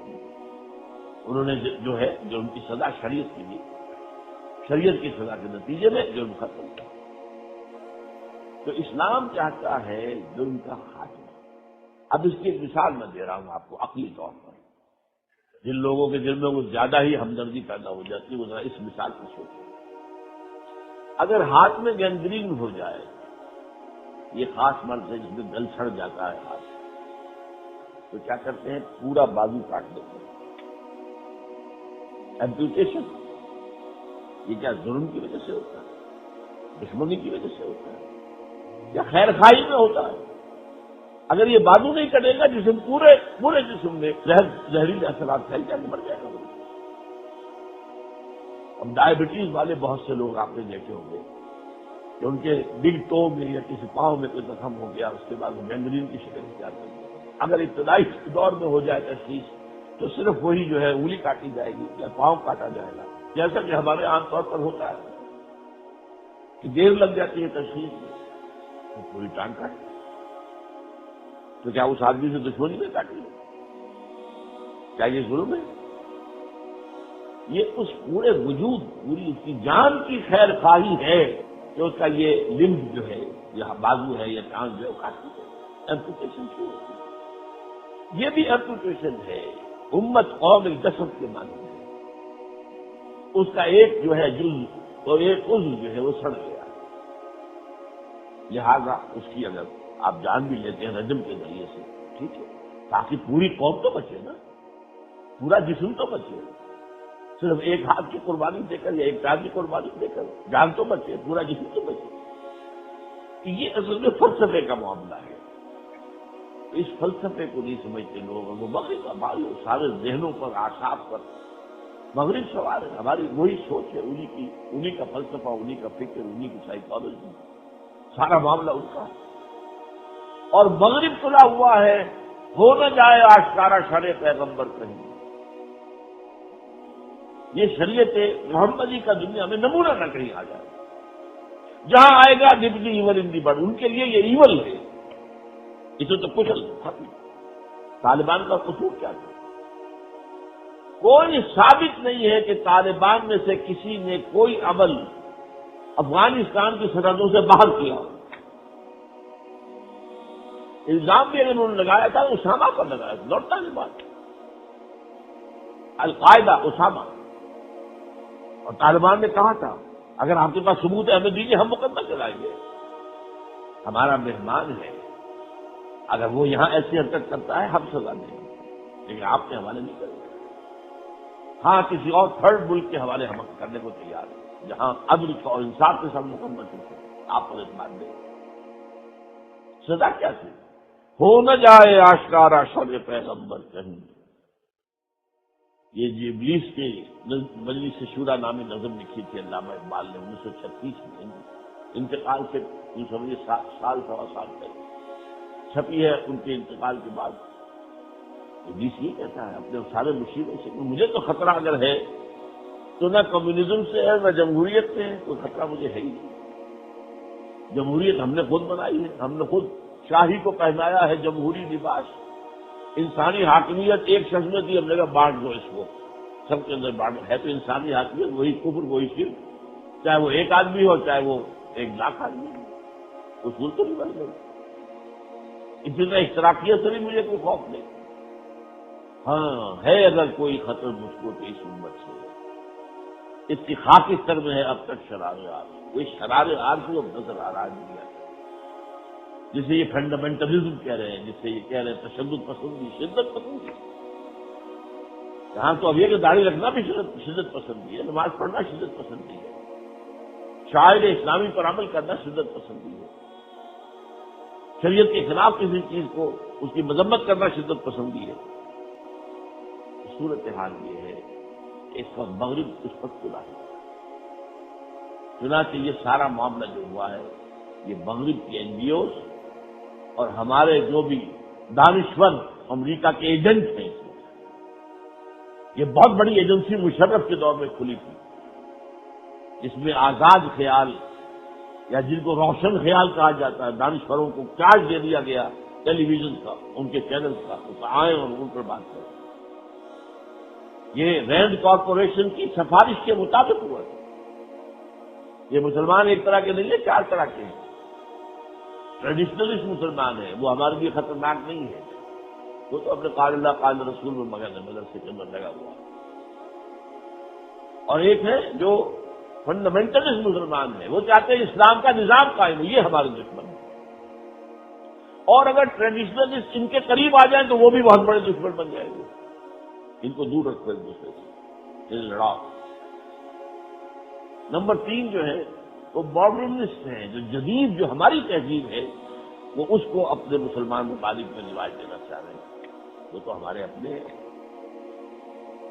انہوں نے، جو ہے جو ان کی سزا شریعت کی دی، شریعت کی سزا کے نتیجے میں جرم ختم کیا۔ تو اسلام چاہتا ہے جرم کا خاتمہ۔ اب اس کی ایک مثال میں دے رہا ہوں آپ کو عقلی طور پر، جن لوگوں کے دل میں وہ زیادہ ہی ہمدردی پیدا ہو جاتی ہے وہ ذرا اس مثال کو سوچیں۔ اگر ہاتھ میں گینگرین ہو جائے، یہ خاص مرض ہے جس میں گل سڑ جاتا ہے ہاتھ، تو کیا کرتے ہیں؟ پورا بازو کاٹ دیتے ہیں، ایمپوٹیشن۔ یہ کیا ظلم کی وجہ سے ہوتا ہے، دشمنی کی وجہ سے ہوتا ہے، یا خیر خواہی میں ہوتا ہے؟ اگر یہ بازو نہیں کٹے گا، جسم پورے جسم میں زہریلے اثرات پھیل جائیں گے، مر جائے گا۔ اب ڈائبٹیز والے بہت سے لوگ آپ نے دیکھے ہوں گے کہ ان کے بگ ٹو میں یا کسی پاؤں میں کوئی زخم ہو گیا، اس کے بعد وہ گینگرین کی شکل اختیار کر گیا۔ اگر ابتدائی دور میں ہو جائے تشخیص تو صرف وہی جو ہے انگلی کاٹی جائے گی یا پاؤں کاٹا جائے گا، جیسا کہ ہمارے عام طور پر ہوتا ہے کہ دیر لگ جاتی ہے تشخیص میں، تو پوری ٹانگ کاٹی، تو کیا اس آدمی سے دشمنی میں کاٹی ہے؟ کیا یہ ظلم ہے؟ یہ اس پورے وجود، پوری اس کی جان کی خیر خواہی ہے کہ اس کا یہ لمب جو ہے، یہ بازو ہے یا ٹانگ جو ہے وہ کاٹ دی جائے۔ ایمپوٹیشن شروع ہوتی ہے۔ یہ بھی ایمپوٹیشن ہے، امت قوم ایک جسد کے معنی ہے، اس کا ایک جو ہے جز اور ایک عضو جو ہے وہ سڑ گیا، لہذا اس کی اگر آپ جان بھی لیتے ہیں رجم کے ذریعے سے، ٹھیک ہے، تاکہ پوری قوم تو بچے نا، پورا جسم تو بچے، صرف ایک ہاتھ کی قربانی دے کر یا ایک پیر کی قربانی دے کر جان تو بچے، پورا جسم تو بچے۔ یہ اصل میں فلسفے کا معاملہ ہے، اس فلسفے کو نہیں سمجھتے لوگ، اور وہ مغرب کا معلوم سارے ذہنوں پر، اعصاب پر مغرب سوار ہے، ہماری وہی سوچ ہے، انہی کا فلسفہ، انہی کا فکر، انہی کی سائیکالوجی، سارا معاملہ ان کا ہے۔ اور مغرب تلا ہوا ہے، ہو نہ جائے آشکارا شان پیغمبر کہیں، یہ شریعت محمدی کا دنیا میں نمونہ نہ کہیں آ جائے، جہاں آئے گا ڈبلی ایول ان دی بڑ، ان کے لیے یہ ایول ہے، اسے تو کچھ ختم۔ طالبان کا قصور کیا تھا؟ کوئی ثابت نہیں ہے کہ طالبان میں سے کسی نے کوئی عمل افغانستان کی سرحدوں سے باہر کیا۔ الزام بھی اگر انہوں نے لگایا تھا اسامہ پر لگایا تھا، ناٹ طالبان، القاعدہ، اسامہ۔ اور طالبان نے کہا تھا اگر آپ کے پاس ثبوت ہے ہمیں دیجیے، ہم مقدمہ چلائیں گے، ہمارا مہمان ہے، اگر وہ یہاں ایسی حرکت کرتا ہے ہم سزا دیں گے، لیکن آپ کے حوالے نہیں کریں گے۔ ہاں کسی اور تھرڈ ملک کے حوالے ہم کرنے کو تیار ہیں، جہاں عدل اور انصاف کے ساتھ مکمل چلتے ہیں، آپ پر اعتماد دیں۔ سزا کیا تھی؟ ہو نہ جائے آشکارا شان پیغمبر کہیں، یہ جو ابلیس کے مجلس شورا نامی نظم لکھی تھی علامہ اقبال نے 1936 میں، انتقال سے سمجھے سال سوا سال پہلے چھپی ہے، ان کے انتقال کے بعد۔ ابلیس یہ کہتا ہے اپنے سارے مشیروں سے، مجھے تو خطرہ اگر ہے تو نہ کمیونزم سے ہے نہ جمہوریت سے ہے، کوئی خطرہ مجھے ہے ہی نہیں۔ جمہوریت ہم نے خود بنائی ہے، ہم نے خود شاہی کو پہنایا ہے جمہوری لباس، انسانی حاکمیت ایک شخص میں تھی، ہم نے کہا بانٹ دو اس کو، سب کے اندر بانٹ ہے، تو انسانی حاکمیت وہی کفر وہی شرک، چاہے وہ ایک آدمی ہو چاہے وہ 1,00,000 آدمی ہو، اصول تو نہیں بن گئی۔ اسی طرح اشتراکیت سے بھی مجھے کوئی خوف نہیں۔ ہاں ہے اگر کوئی خطر مجھ کو تو اس امت سے، اس کی خاک اس طرح میں ہے اب تک شرار آر، وہ شرار آر کو اب نظر آ رہا ہے دنیا میں، جسے یہ فنڈامنٹلزم کہہ رہے ہیں، جسے یہ کہہ رہے ہیں تشدد پسندی، شدت پسندی۔ یہاں تو اب یہ کہ داڑھی رکھنا بھی شدت پسندی ہے، نماز پڑھنا شدت پسندی ہے، شاعر اسلامی پر عمل کرنا شدت پسندی ہے، شریعت کے خلاف کسی چیز کو اس کی مذمت کرنا شدت پسندی ہے۔ صورتحال یہ ہے کہ اس وقت مغرب اس پر کھلا ہے، چنانچہ یہ سارا معاملہ جو ہوا ہے یہ مغرب کی این جی اوز اور ہمارے جو بھی دانشور امریکہ کے ایجنٹ ہیں، یہ بہت بڑی ایجنسی مشرف کے دور میں کھلی تھی، جس میں آزاد خیال یا جن کو روشن خیال کہا جاتا ہے، دانشوروں کو چارج دے دیا گیا ٹیلی ویژن کا، ان کے چینلز کا، وہ آئیں اور ان پر بات کریں۔ یہ رینڈ کارپوریشن کی سفارش کے مطابق ہوا تھا۔ یہ مسلمان ایک طرح کے نہیں ہیں، 4 طرح کے ہیں۔ ٹریڈیشنلسٹ مسلمان ہیں، وہ ہمارے لیے خطرناک نہیں ہے، وہ تو اپنے قال اللہ قال رسول میں مدرسے کے اندر لگا ہوا ہے۔ اور ایک ہے جو فنڈامنٹلسٹ مسلمان ہیں، وہ چاہتے ہیں اسلام کا نظام قائم ہو، یہ ہمارے دشمن ہے۔ اور اگر ٹریڈیشنلسٹ ان کے قریب آ جائیں تو وہ بھی بہت بڑے دشمن بن جائیں گے، ان کو دور رکھو ایک دوسرے سے، یہ لڑاؤ۔ نمبر 3 جو ہے وہ ماڈرنسٹ ہیں، جو جدید جو ہماری تہذیب ہے وہ اس کو اپنے مسلمان ممالک میں رواج دینا چاہ رہے ہیں، وہ تو ہمارے اپنے ہیں۔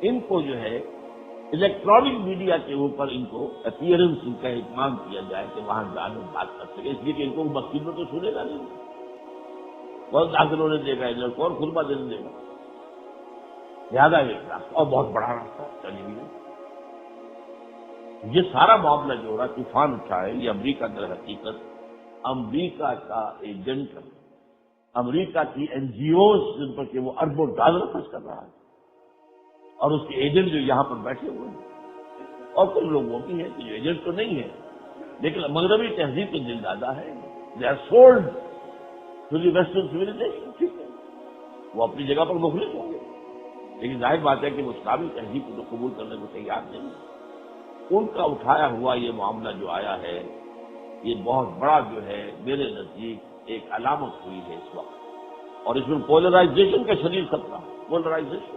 ان کو جو ہے الیکٹرانک میڈیا کے اوپر ان کو اپیئرنس ان کا اہتمام کیا جائے کہ وہاں جانے بات کر سکے، اس لیے کہ ان کو مسجد میں تو سنے گا نہیں، کون داخل ہونے دے گا ادھر، کون خطبہ دینے دے گا، زیادہ ایک راستہ اور بہت بڑا راستہ ٹیلی ویژن۔ یہ سارا معاملہ جو ہو رہا طوفان اٹھا ہے، یہ امریکہ در حقیقت امریکہ کا ایجنٹ، امریکہ کی این جی اوز جن پر کہ وہ اربوں ڈالر خرچ کر رہا ہے، اور اس کے ایجنٹ جو یہاں پر بیٹھے ہوئے ہیں، اور کچھ لوگ وہ بھی ہیں کہ جو ایجنٹ تو نہیں ہے لیکن مغربی تہذیب کے دل دادا ہے، دے آر سولڈ تو یہ ویسٹرن سویلائزیشن ٹھیک ہے، وہ اپنی جگہ پر مخلص ہوں گے، لیکن ظاہر بات ہے کہ وہ اسلامی تہذیب کو تو قبول کرنے کو تیار نہیں ہے۔ ان کا اٹھایا ہوا یہ معاملہ جو آیا ہے، یہ بہت بڑا جو ہے میرے نزدیک ایک علامت ہوئی ہے اس وقت، اور اس میں پولرائزیشن کا شدید خطرہ، پولرائزیشن۔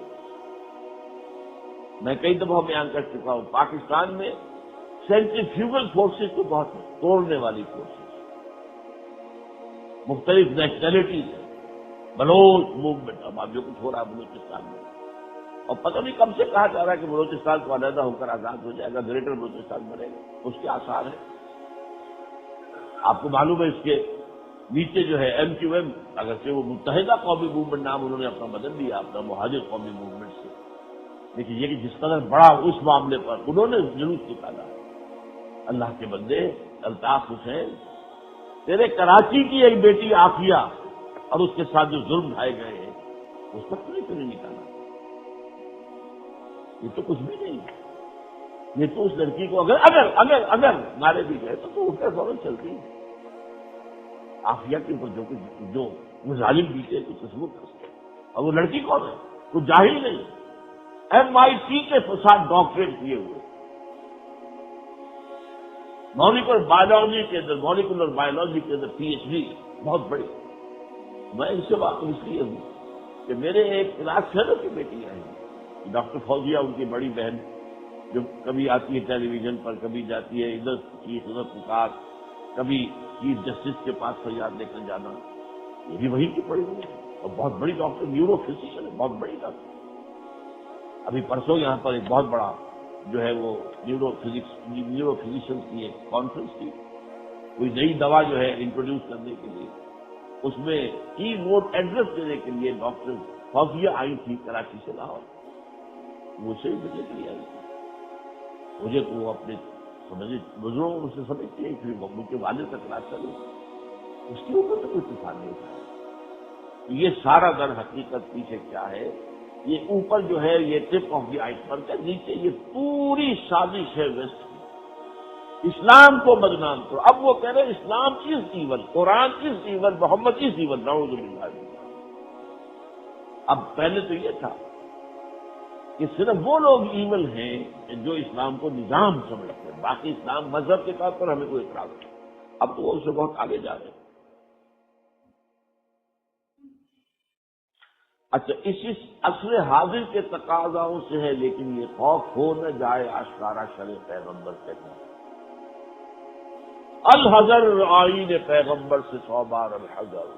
میں کئی دفعہ بیان کر چکا ہوں، پاکستان میں سینٹریفیوگل فورسز تو بہت ہیں، توڑنے والی فورسز، مختلف نیشنلٹیز ہیں، بلوچ موومنٹ، اب جو کچھ ہو رہا ہے بلوچستان میں، اور پتہ نہیں کب سے کہا جا رہا ہے کہ بلوچستان کو علیحدہ ہو کر آزاد ہو جائے گا، گریٹر بلوچستان بنے گا، اس کے آثار ہیں۔ آپ کو معلوم ہے اس کے نیچے جو ہے ایم کیو ایم، اگرچہ وہ متحدہ قومی موومنٹ نام انہوں نے اپنا بدل دیا اپنا مہاجر قومی موومنٹ سے، لیکن یہ کہ جس قدر بڑا اس معاملے پر انہوں نے جلوس نکالا، اللہ کے بندے الطاف حسین، تیرے کراچی کی ایک بیٹی عافیہ اور اس کے ساتھ جو ظلم ڈھائے گئے ہیں اس پر کیوں نہیں نکالا؟ یہ تو کچھ بھی نہیں، یہ تو اس لڑکی کو اگر مارے بھی گئے تو اس کا فوراً چلتی ہے۔ عافیہ کے اوپر جو ظالم بیتے کچھ تصور کر سکتے، اور وہ لڑکی کون ہے؟ وہ جاہل نہیں، MIT کے ساتھ ڈاکٹریٹ کیے ہوئے، مالیکولر بایولوجی کے اندر PhD، بہت بڑی۔ میں ان سے واقف اس لیے ہوں کہ میرے ایک کلاس فیلو کی بیٹی ہے ڈاکٹر فوزیہ، ان کی بڑی بہن، جو کبھی آتی ہے ٹیلی ویژن پر، کبھی جاتی ہے ادھر چیف ادھر پکار، کبھی چیف جسٹس کے پاس فریاد لے کر جانا، یہ بھی وہیں کی پڑی ہوئی ہے، اور بہت بڑی ڈاکٹر، نیورو فزیشین ہے، بہت بڑی ڈاکٹر۔ ابھی پرسوں یہاں پر ایک بہت بڑا جو ہے وہ نیورو فزیشین کی ایک کانفرنس تھی، کوئی نئی دوا جو ہے انٹروڈیوس کرنے کے لیے، اس میں کی نوٹ ایڈریس دینے کے لیے ڈاکٹر فوزیہ آئی تھی کراچی سے لاہور، وہ سے ملنے کے لیے آئی تھی۔ مجھے تو وہ اپنے سمجھے بزرگوں سے سمجھتے ہیں، پھر ممبئی کے والد کا کلاس چلو، اس کے اوپر تو کوئی طوفان نہیں تھا۔ یہ سارا در حقیقت پیچھے کیا ہے؟ یہ اوپر جو ہے یہ ٹپ آف دی آئس برگ ہے، نیچے یہ پوری سازش ہے ویسٹ کی، اسلام کو بدنام کرو۔ اب وہ کہہ رہے ہیں اسلام is equal, Quran is equal, Muhammad is equal, نعوذ باللہ۔ اب پہلے تو یہ تھا کہ صرف وہ لوگ ایول ہیں جو اسلام کو نظام سمجھتے ہیں، باقی اسلام مذہب کے طور پر ہمیں کوئی اعتراض نہیں۔ اب تو وہ اس سے بہت آگے جا رہے ہیں۔ اچھا، اسی عصر حاضر کے تقاضاؤں سے ہے، لیکن یہ خوف ہو نہ جائے آشکارا شرع پیغمبر سے، الحذر آئین پیغمبر سے 100 بار الحذر۔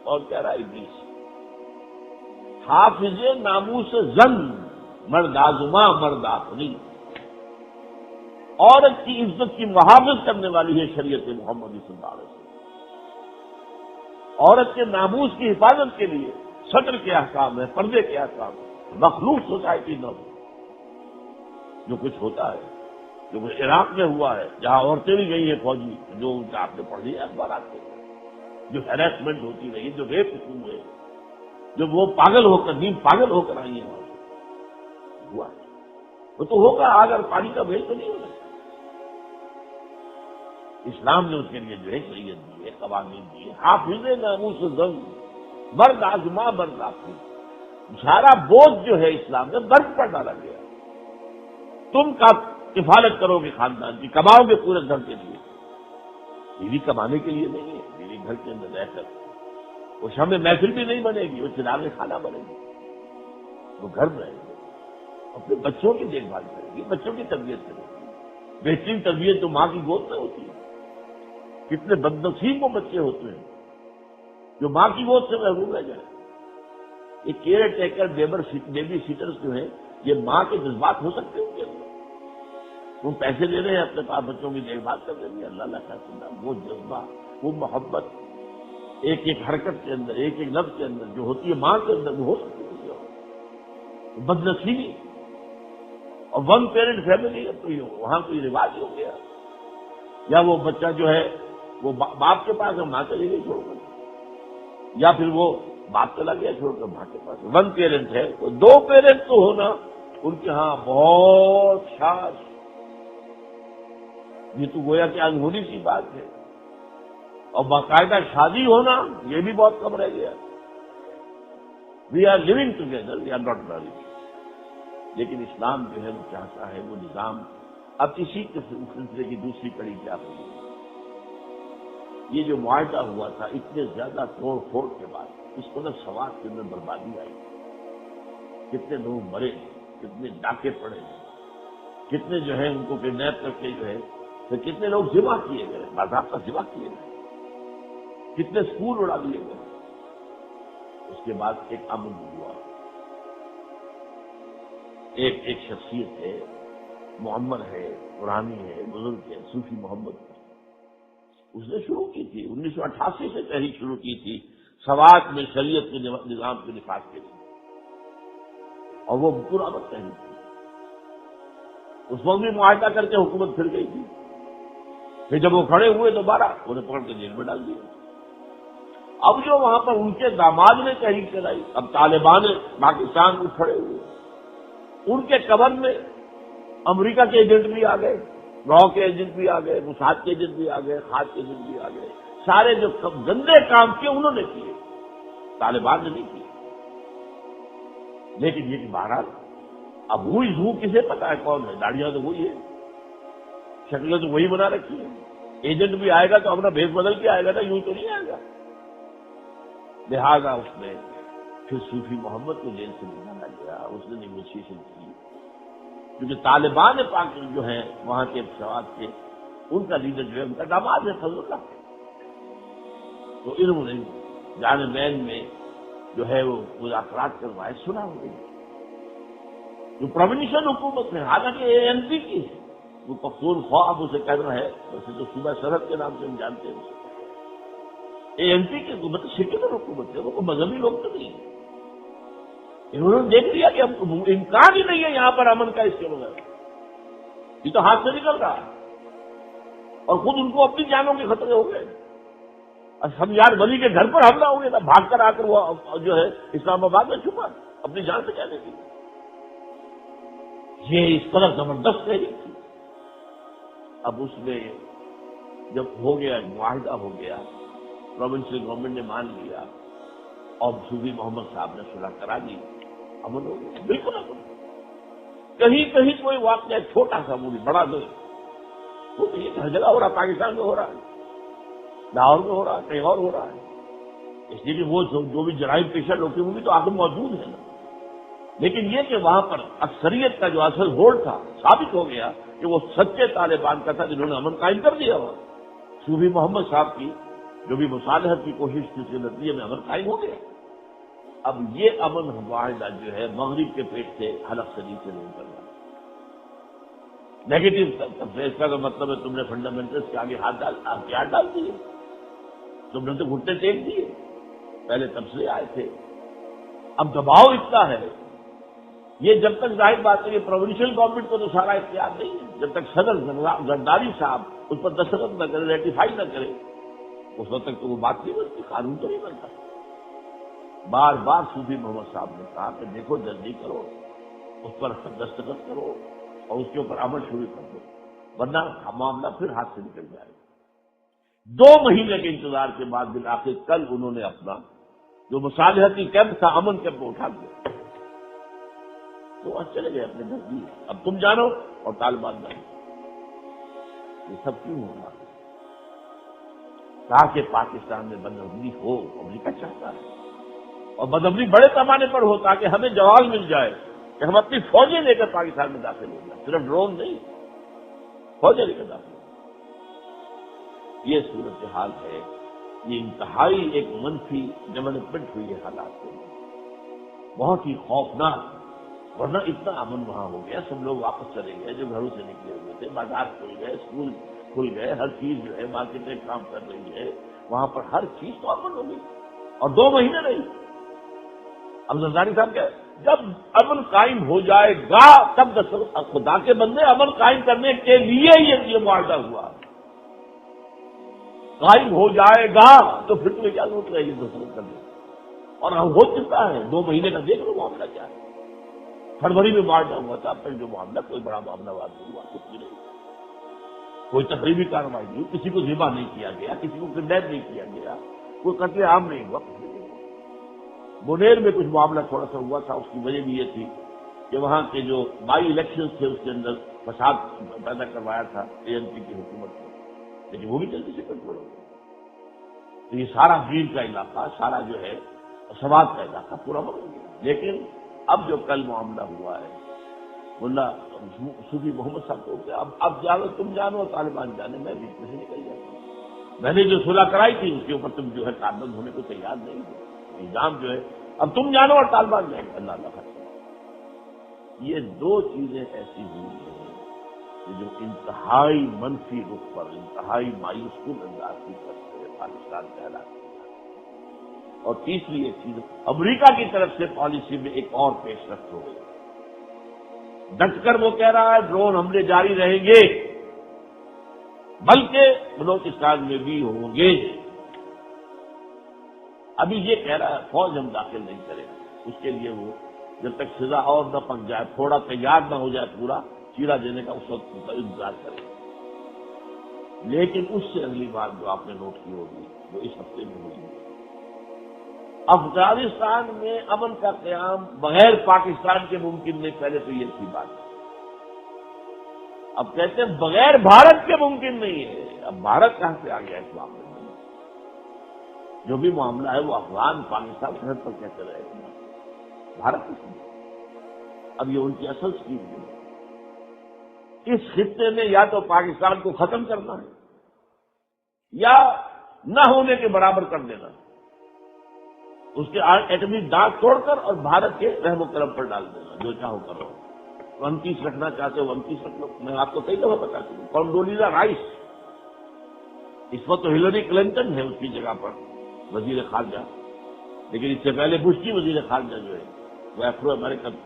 اور کہہ رہا ابلیس، حافظ ناموس زن مرد آزما مرد آفری، عورت کی عزت کی محافظ کرنے والی ہے شریعت محمدی صلی اللہ علیہ وسلم۔ عورت کے ناموس کی حفاظت کے لیے صدر کے احکام ہے، پردے کے احکام ہے، مخلوق سوسائٹی نہ ہو۔ جو کچھ ہوتا ہے، جو کچھ عراق میں ہوا ہے، جہاں عورتیں بھی گئی ہیں فوجی، جو آپ نے پڑھ لیا اخبارات میں، جو ہیراسمنٹ ہوتی رہی، جو ریپ ہوئے، جب وہ پاگل ہو کر نیم پاگل ہو کر آئی ہیں، ہوا ہے، وہ تو ہوگا، اگر پانی کا بھیج تو نہیں ہوگا۔ اسلام نے اس کے لیے جو ہے شریعت دی ہے، قوانین دیے، حافظ ناموس زن مرد آزما مرد آفری، سارا بوجھ جو ہے اسلام میں مرد پر ڈالا گیا۔ تم کا کفالت کرو گے خاندان کی، کماؤ گے پورے گھر کے لیے، بیوی کمانے کے لیے نہیں ہے، بیوی گھر کے اندر رہ کر وہ شام محفل بھی نہیں بنے گی، وہ چراغ کھانا بنے گی، وہ گھر میں رہے گی، اپنے بچوں کی دیکھ بھال کرے گی، بچوں کی تربیت کرے گی۔ بہترین تربیت تو ماں کی گود میں ہوتی ہے۔ کتنے بدنصیب وہ بچے ہوتے ہیں جو ماں کی گود سے محروم رہ جائیں۔ یہ کیئر ٹیکر بیبی سیٹرز جو ہیں، یہ ماں کے جذبات ہو سکتے ہیں ان کے اندر۔ وہ پیسے دے رہے ہیں اپنے پاس بچوں کی دیکھ بھال کر دیں گے، اللہ کا سننا، وہ جذبہ، وہ محبت ایک ایک حرکت کے اندر، ایک ایک لفظ کے اندر جو ہوتی ہے ماں کے اندر، وہ ہو سکتی ہے۔ بدنصیبی اور ون پیرنٹ فیملی ہے تو وہاں کوئی رواج ہو گیا، یا وہ بچہ جو ہے وہ باپ کے پاس ہے، ماں چلی گئی چھوڑ کر، یا پھر وہ باپ چلا گیا چھوڑ کر ماں کے پاس۔ ون پیرنٹ ہے، وہ دو پیرنٹ تو ہونا ان کے ہاں بہت خاص، یہ تو گویا کہ انہونی سی بات ہے۔ اور باقاعدہ شادی ہونا یہ بھی بہت کم رہ گیا. We are living together, we are not married. لیکن اسلام جو ہے وہ چاہتا ہے وہ نظام. اب اسی سلسلے کی دوسری کڑی کیا ہوئی؟ یہ جو معاہدہ ہوا تھا اتنے زیادہ توڑ پھوڑ کے بعد اس قدر سواد کے اندر بربادی آئی. کتنے لوگ مرے، کتنے ڈاکے پڑے، کتنے جو ہے ان کو کڈنیپ کر کے جو ہے پھر کتنے لوگ ذبح کیے گئے، باضابطہ ذبح کیے گئے، کتنے اسکول اڑا دیے گئے. اس کے بعد ایک امن ہوا. ایک شخصیت ہے، معمر ہے، قرآنی ہے، بزرگ ہے، صوفی محمد ہے. اس نے شروع کی تھی 1988 سے تحریک شروع کی تھی سوات میں شریعت کے نظام کے نفاذ کے لیے، اور وہ پرامد تحریک تھی. اس وقت بھی معاہدہ کر کے حکومت پھر گئی تھی. پھر جب وہ کھڑے ہوئے دوبارہ انہیں پکڑ کے جیل میں ڈال دیا. اب جو وہاں پر ان کے داماد نے تحریک چلائی، اب طالبان پاکستان میں کھڑے ہوئے، ان کے قبر میں امریکہ کے ایجنٹ بھی آ گئے، راؤ کے ایجنٹ بھی آ گئے، موساد کے ایجنٹ بھی آ گئے، خاص کے ایجنٹ بھی آ گئے. سارے جو گندے کام کیے انہوں نے کیے، طالبان نے نہیں کیے. لیکن یہ کہ بہرحال اب ہوئی ہو کسے پتا ہے کون ہے؟ داڑیاں تو وہی ہے، شکلیں تو وہی بنا رکھی ہے. ایجنٹ بھی آئے گا تو اپنا بھیس بدل کے آئے گا نا، یوں تو نہیں آئے گا. لہذا اس نے پھر صوفی محمد کو جیل سے نکالا گیا. اس نے نیگوشیشن کی، کیونکہ طالبان پاک جو ہیں وہاں کے سوات کے، ان کا لیڈر جو ہے ان کا داماد ہے فضل اللہ. تو انہوں نے جان مین میں جو ہے وہ مذاکرات کروائے، سنا ہو گئی. جو پروونشل حکومت ہے، حالانکہ اے این پی کی ہے، وہ پختونخوا اب اسے کہنا ہے، ویسے تو صوبہ سرحد کے نام سے ہم جانتے ہیں. اے این پی کی حکومت سیکولر حکومت ہے، وہ کوئی مذہبی لوگ تو نہیں ہے. انہوں نے دیکھ لیا کہ اب امکان ہی نہیں ہے یہاں پر امن کا اس کے بغیر، یہ تو ہاتھ سے نکل رہا ہے. اور خود ان کو اپنی جانوں کے خطرے ہو گئے. ہم یار ولی کے گھر پر حملہ ہو گیا تھا، بھاگ کر آ کر وہ جو ہے اسلام آباد میں چھپا اپنی جان سے کہنے کی. یہ اس قدر زبردست تحریک تھی. اب اس میں جب ہو گیا، معاہدہ ہو گیا، پروونشل گورنمنٹ نے مان لیا اور صوفی محمد صاحب نے صلح کرا دی، امن ہو گیا، بالکل امن. کہیں کہیں کوئی واقعہ چھوٹا سا وہ بھی بڑا نہیں، وہ تو یہ ہر جگہ ہو رہا، پاکستان میں ہو رہا ہے، لاہور میں ہو رہا ہے، کہیں اور ہو رہا ہے. اس لیے کہ وہ جو بھی جرائم پیشہ لوگ تھے وہ بھی تو آگے موجود ہے نا. لیکن یہ کہ وہاں پر اکثریت کا جو اصل ہولڈ تھا ثابت ہو گیا کہ وہ سچے طالبان کا تھا جنہوں نے امن قائم کر دیا. وہاں صوفی محمد صاحب کی جو بھی مصالحت کی کوشش کی اس کے نتیجے میں امن قائم ہو گیا. اب یہ امن معاہدہ جو ہے مغرب کے پیٹ سے حلق صدی سے نہیں کر رہا. نیگیٹو اس کا مطلب ہے تم نے فنڈامنٹلس کے آگے ہاتھ ڈال دیے، تم نے تو گھٹنے ٹیک دیے. پہلے تب سے آئے تھے، اب دباؤ اتنا ہے. یہ جب تک ظاہر بات ہے کہ پروونشل گورنمنٹ کو تو سارا اختیار نہیں ہے، جب تک صدر زرداری صاحب اس پر دستخط نہ کرے، ریٹیفائی نہ کرے، اس وقت تک تو وہ بات نہیں بنتی، قانون تو نہیں بنتا. بار بار صوفی محمد صاحب نے کہا کہ دیکھو جلدی کرو، اس پر دستخط کرو اور اس کے اوپر عمل شروع کر دو، ورنہ معاملہ پھر ہاتھ سے نکل جائے گا. 2 مہینے کے انتظار کے بعد بالآخر کل انہوں نے اپنا جو مصالحتی کیمپ تھا امن کیمپ کو اٹھا دیا. تو آج چلے گئے اپنے گھر بھی. اب تم جانو اور طالبان جانو. یہ سب کیوں ہو رہا ہے؟ تاکہ پاکستان میں بدامنی ہو، امریکہ چاہتا ہے، اور بدامنی بڑے پیمانے پر ہو تاکہ ہمیں جواب مل جائے کہ ہم اپنی فوجیں لے کر پاکستان میں داخل ہو جائیں. صرف ڈرون نہیں، فوجیں لے کر داخل ہو. یہ صورتحال ہے. یہ انتہائی ایک منفی ڈیولپمنٹ ہوئی ہے حالات میں، بہت ہی خوفناک. ورنہ اتنا امن وہاں ہو گیا، سب لوگ واپس چلے گئے جو گھروں سے نکلے ہوئے تھے، بازار کھل گئے، اسکول کھل گئے، ہر چیز جو ہے مارکیٹیں کام کر رہی ہے، وہاں پر ہر چیز تو امن ہو گئی. اور 2 مہینے نہیں. اب زرداری صاحب کیا، جب امن قائم ہو جائے گا تب خدا کے بندے امن قائم کرنے کے لیے یہ معاہدہ ہوا. قائم ہو جائے گا تو پھر تمہیں کیا ضرورت رہے گی دستخط کرنے. اور ہو چکا ہے 2 مہینے کا. دیکھ لو معاملہ کیا ہے. فروری میں معاہدہ ہوا تھا، اب تک جو معاملہ کوئی بڑا معاملہ نہیں ہوا، کچھ بھی نہیں. کوئی تقریبی کارروائی نہیں، کسی کو ذبح نہیں کیا گیا، کسی کو کڈنیپ نہیں کیا گیا، کوئی قتل عام نہیں ہوا. بنیر میں کچھ معاملہ تھوڑا سا ہوا تھا، اس کی وجہ بھی یہ تھی کہ وہاں کے جو بائی الیکشن تھے اس کے اندر فساد پیدا کروایا تھا اے این پی کی حکومت نے، لیکن وہ بھی جلدی سے کنٹرول ہو گیا. تو یہ سارا بھیڑ کا علاقہ، سارا جو ہے سواد کا علاقہ پورا بن گیا. لیکن اب جو کل معاملہ ہوا ہے، ملا صوفی محمد صاحب کو کہ اب جانو، تم جانو اور طالبان جانے، میں بیچ میں سے نکل جاتا ہوں. میں نے جو صلح کرائی تھی اس کے اوپر تم جو ہے کاربند ہونے کو تیار نہیں ہو. نظام جو ہے اب تم جانو اور طالبان جائیں. اللہ اللہ خیر. یہ دو چیزیں ایسی ہوئی ہیں کہ جو انتہائی منفی رخ پر، انتہائی مایوس کن انداز کی طرف سے پاکستان کہلاتی ہے. اور تیسری ایک چیز امریکہ کی طرف سے پالیسی میں ایک اور پیش رفت ہو گئی. ڈٹ کر وہ کہہ رہا ہے ڈرون حملے جاری رہیں گے، بلکہ بلوچستان میں بھی ہوں گے. ابھی یہ کہہ رہا ہے فوج ہم داخل نہیں کریں گے، اس کے لیے وہ جب تک سزا اور نہ پک جائے، تھوڑا تیار نہ ہو جائے پورا چیرا دینے کا، اس وقت انتظار کریں. لیکن اس سے اگلی بات جو آپ نے نوٹ کی ہوگی جو اس ہفتے میں ہوئی، افغانستان میں امن کا قیام بغیر پاکستان کے ممکن نہیں. پہلے تو یہ تھی بات، اب کہتے ہیں بغیر بھارت کے ممکن نہیں ہے. اب بھارت کہاں سے آ گیا اس معاملے میں؟ جو بھی معاملہ ہے وہ افغان پاکستان سرحد پر کیسے رہے گا؟ بھارت کس میں؟ اب یہ ان کی اصل اسکیم ہے. اس خطے میں یا تو پاکستان کو ختم کرنا ہے یا نہ ہونے کے برابر کر دینا، اس کے ایٹمی دانت توڑ کر اور بھارت کے رحم و کرم پر ڈال دینا. جو چاہو کرو، 29 رکھنا چاہتے ہو 29 رکھ لو. میں آپ کو کئی دفعہ بتا چکا. کونڈولیزا رائس اس وقت تو ہلری کلنٹن ہے اس کی جگہ پر وزیر خارجہ، لیکن اس سے پہلے بش کی وزیر خارجہ جو ہے وہ افرو امریکن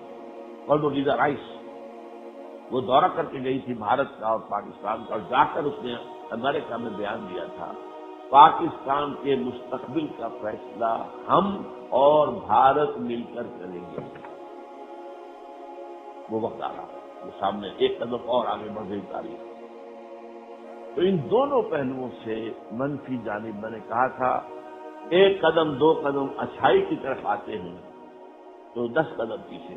کونڈولیزا رائس، وہ دورہ کر کے گئی تھی بھارت کا اور پاکستان کا، اور جا کر اس نے امریکہ میں بیان دیا تھا پاکستان کے مستقبل کا فیصلہ ہم اور بھارت مل کر کریں گے. وہ وقت آ رہا ہے، وہ سامنے ایک قدم اور آگے بڑھ گئی تاریخ. تو ان دونوں پہلوؤں سے منفی جانب میں نے کہا تھا ایک قدم دو قدم اچھائی کی طرف آتے ہیں تو 10 قدم پیچھے.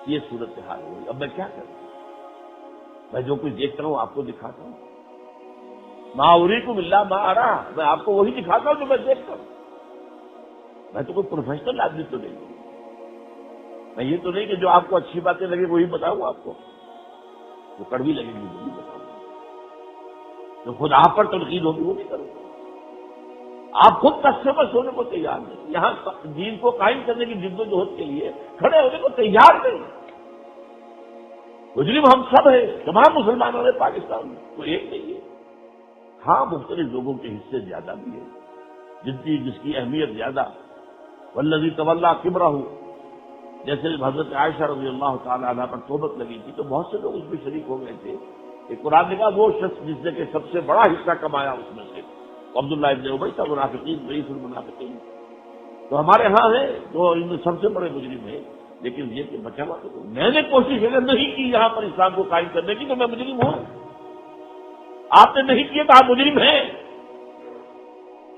یہ صورتحال ہوئی. اب میں کیا کروں؟ میں جو کچھ دیکھتا ہوں آپ کو دکھاتا ہوں. ما اریکم الا ما ارا، میں آپ کو وہی دکھاتا ہوں جو میں دیکھتا ہوں. میں تو کوئی پروفیشنل آدمی تو نہیں ہوں. میں یہ تو نہیں کہ جو آپ کو اچھی باتیں لگے وہی بتاؤں آپ کو، جو کڑوی لگے گی وہی بتاؤں، جو خود آپ پر تنقید ہوگی وہ بھی کروں. آپ خود تشبث ہونے کو تیار نہیں، یہاں دین کو قائم کرنے کی جد و جہد کے لیے کھڑے ہونے کو تیار نہیں. مجرم ہم سب ہیں، تمام مسلمانوں نے پاکستان میں، تو ایک نہیں ہے. ہاں مختلف لوگوں کے حصے زیادہ بھی ہیں، جس کی اہمیت زیادہ. والذی تولی کبرہ، جیسے حضرت عائشہ رضی اللہ تعالی عنہا پر توبت لگی تھی تو بہت سے لوگ اس میں شریک ہو گئے تھے. ایک قرآن نے کہا وہ شخص جس نے کہ سب سے بڑا حصہ کمایا اس میں سے عبداللہ ابن ابی تھا، منافقین رئیس المنافقین. تو ہمارے ہاں ہے تو ان میں سب سے بڑے مجرم ہیں. لیکن یہ کہ بچا ہوا تو میں نے کوشش اگر نہیں کی یہاں پر اسلام کو قائم کرنے کی تو میں مجرم ہوں. آپ نے نہیں کیا تو آپ مجرم ہیں.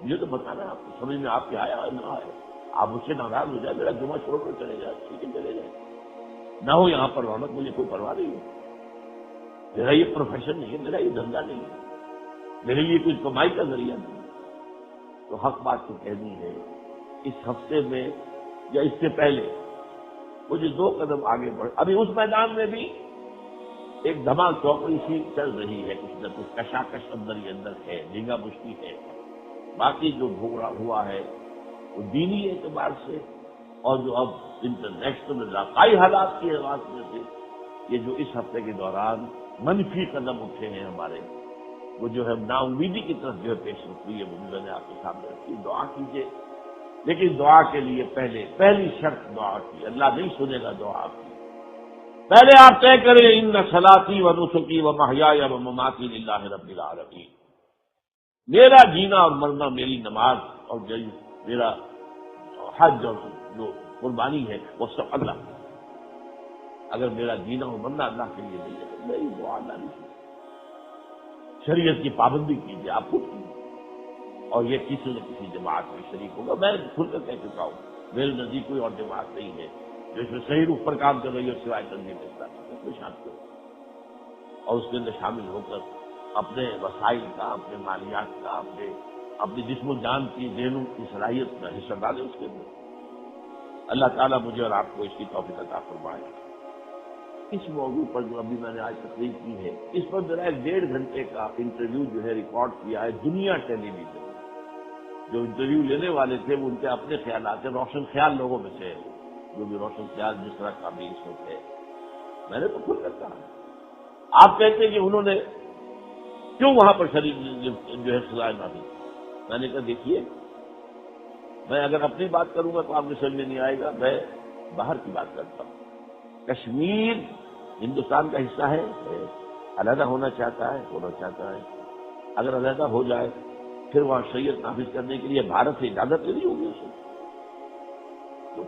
یہ تو بتانا آپ کو سمجھ میں آپ کے آیا اور نہ آئے. آپ مجھ سے ناراض ہو جائے، میرا جمعہ چھوڑ کر چلے جائے، ٹھیک ہے چلے جائے، نہ ہو یہاں پر رونق، مجھے کوئی پرواہ نہیں ہے. میرا یہ پروفیشن نہیں ہے، میرا یہ دھندا نہیں ہے، میرے لیے کچھ کمائی کا ذریعہ نہیں ہے. تو حق بات تو کہنی ہے. اس ہفتے میں یا اس سے پہلے مجھے 2 قدم آگے بڑھ، ابھی اس میدان میں بھی ایک دھماک چوکڑی سی چل رہی ہے، کچھ نہ کچھ کشاکش اندر ہی اندر ہے، جھینگا مشتی ہے. باقی جو بھوگڑا ہوا ہے وہ دینی اعتبار سے اور جو اب انٹرنیشنل علاقائی حالات کی حوالے میں سے یہ جو اس ہفتے کے دوران منفی قدم اٹھے ہیں ہمارے، وہ جو ہے نا امیدی کی طرف جو ہے پیش رفت ہوئی ہے، وہ بھی میں نے آپ کے سامنے رکھی. دعا کیجیے، لیکن دعا کے لیے پہلی شرط دعا کی. اللہ نہیں سنے گا دعا آپ کی. پہلے آپ طے کریں ان صلاتی و نسکی و محیای و مماتی للہ رب العالمین. میرا جینا اور مرنا، میری نماز اور میرا حج اور جو قربانی ہے وہ سب اللہ. اگر میرا جینا اور مرنا اللہ کے لیے نہیں ہے تو میری دعا اللہ نہیں سنے. شریعت کی پابندی کیجیے، آپ خود کیجیے، اور یہ کسی نہ کسی جماعت میں شریک ہوگا۔ میں کھل کر کہہ چکا ہوں، میرے نزدیک کوئی اور جماعت نہیں ہے جو اس میں صحیح روح پر کام کر رہی ہے سوائے تنظیم اسلامی کے شامل ہو، اور اس کے اندر شامل ہو کر اپنے وسائل کا، اپنے مالیات کا، اپنی جسم و جان کی ذہنوں کی صلاحیت کا حصہ ڈالے اس کے اندر۔ اللہ تعالیٰ مجھے اور آپ کو اس کی توفیق عطا فرمائے۔ اس موضوع پر جو ابھی میں نے آج تقریر کی ہے، اس پر میرا 1.5 گھنٹے کا انٹرویو جو ہے ریکارڈ کیا ہے دنیا ٹیلی ویژن میں۔ جو انٹرویو لینے والے تھے وہ ان کے اپنے خیالات تھے، روشن خیال لوگوں میں سے، جو بھی روشن خیال جس طرح کا بھی اس وقت ہے۔ میں نے تو خود کہا، آپ کہتے ہیں کہ انہوں نے کیوں وہاں پر شریک جو ہے سزائے نافذ؟ میں نے کہا دیکھیے، میں اگر اپنی بات کروں گا تو آپ کو سمجھ میں نہیں آئے گا، میں باہر کی بات کرتا ہوں۔ کشمیر ہندوستان کا حصہ ہے، علیحدہ ہونا چاہتا ہے، اگر علیحدہ ہو جائے پھر وہاں شریعت نافذ کرنے کے لیے بھارت سے اجازت لینی ہوگی اسے۔ تو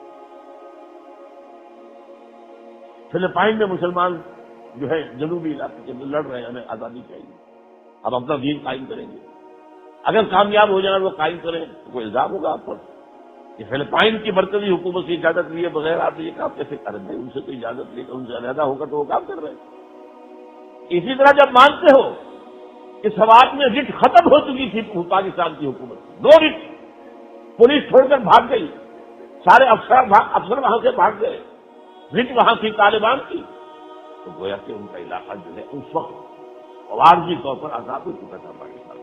فلپائن میں مسلمان جو ہے جنوبی علاقے کے اندر لڑ رہے ہیں، ہمیں آزادی چاہیے، اب اپنا دین قائم کریں گے، اگر کامیاب ہو جائیں وہ قائم کریں تو کوئی الزام ہوگا آپ پر کہ فلپائن کی مرکزی حکومت سے اجازت لیے بغیر آپ یہ کام کیسے کر رہے ہیں؟ ان سے تو اجازت لے کر ان سے علیحدہ ہوگا تو وہ کام کر رہے ہیں۔ اسی طرح جب مانتے ہو کہ سوات میں رٹ ختم ہو چکی تھی پاکستان کی حکومت، 2 رٹ، پولیس چھوڑ کر بھاگ گئی، سارے افسر وہاں سے بھاگ گئے، رٹ وہاں کی طالبان کی، تو گویا کہ ان کا علاقہ جو ہے اس وقت عارضی طور پر آزاد ہو چکا تھا پاکستان۔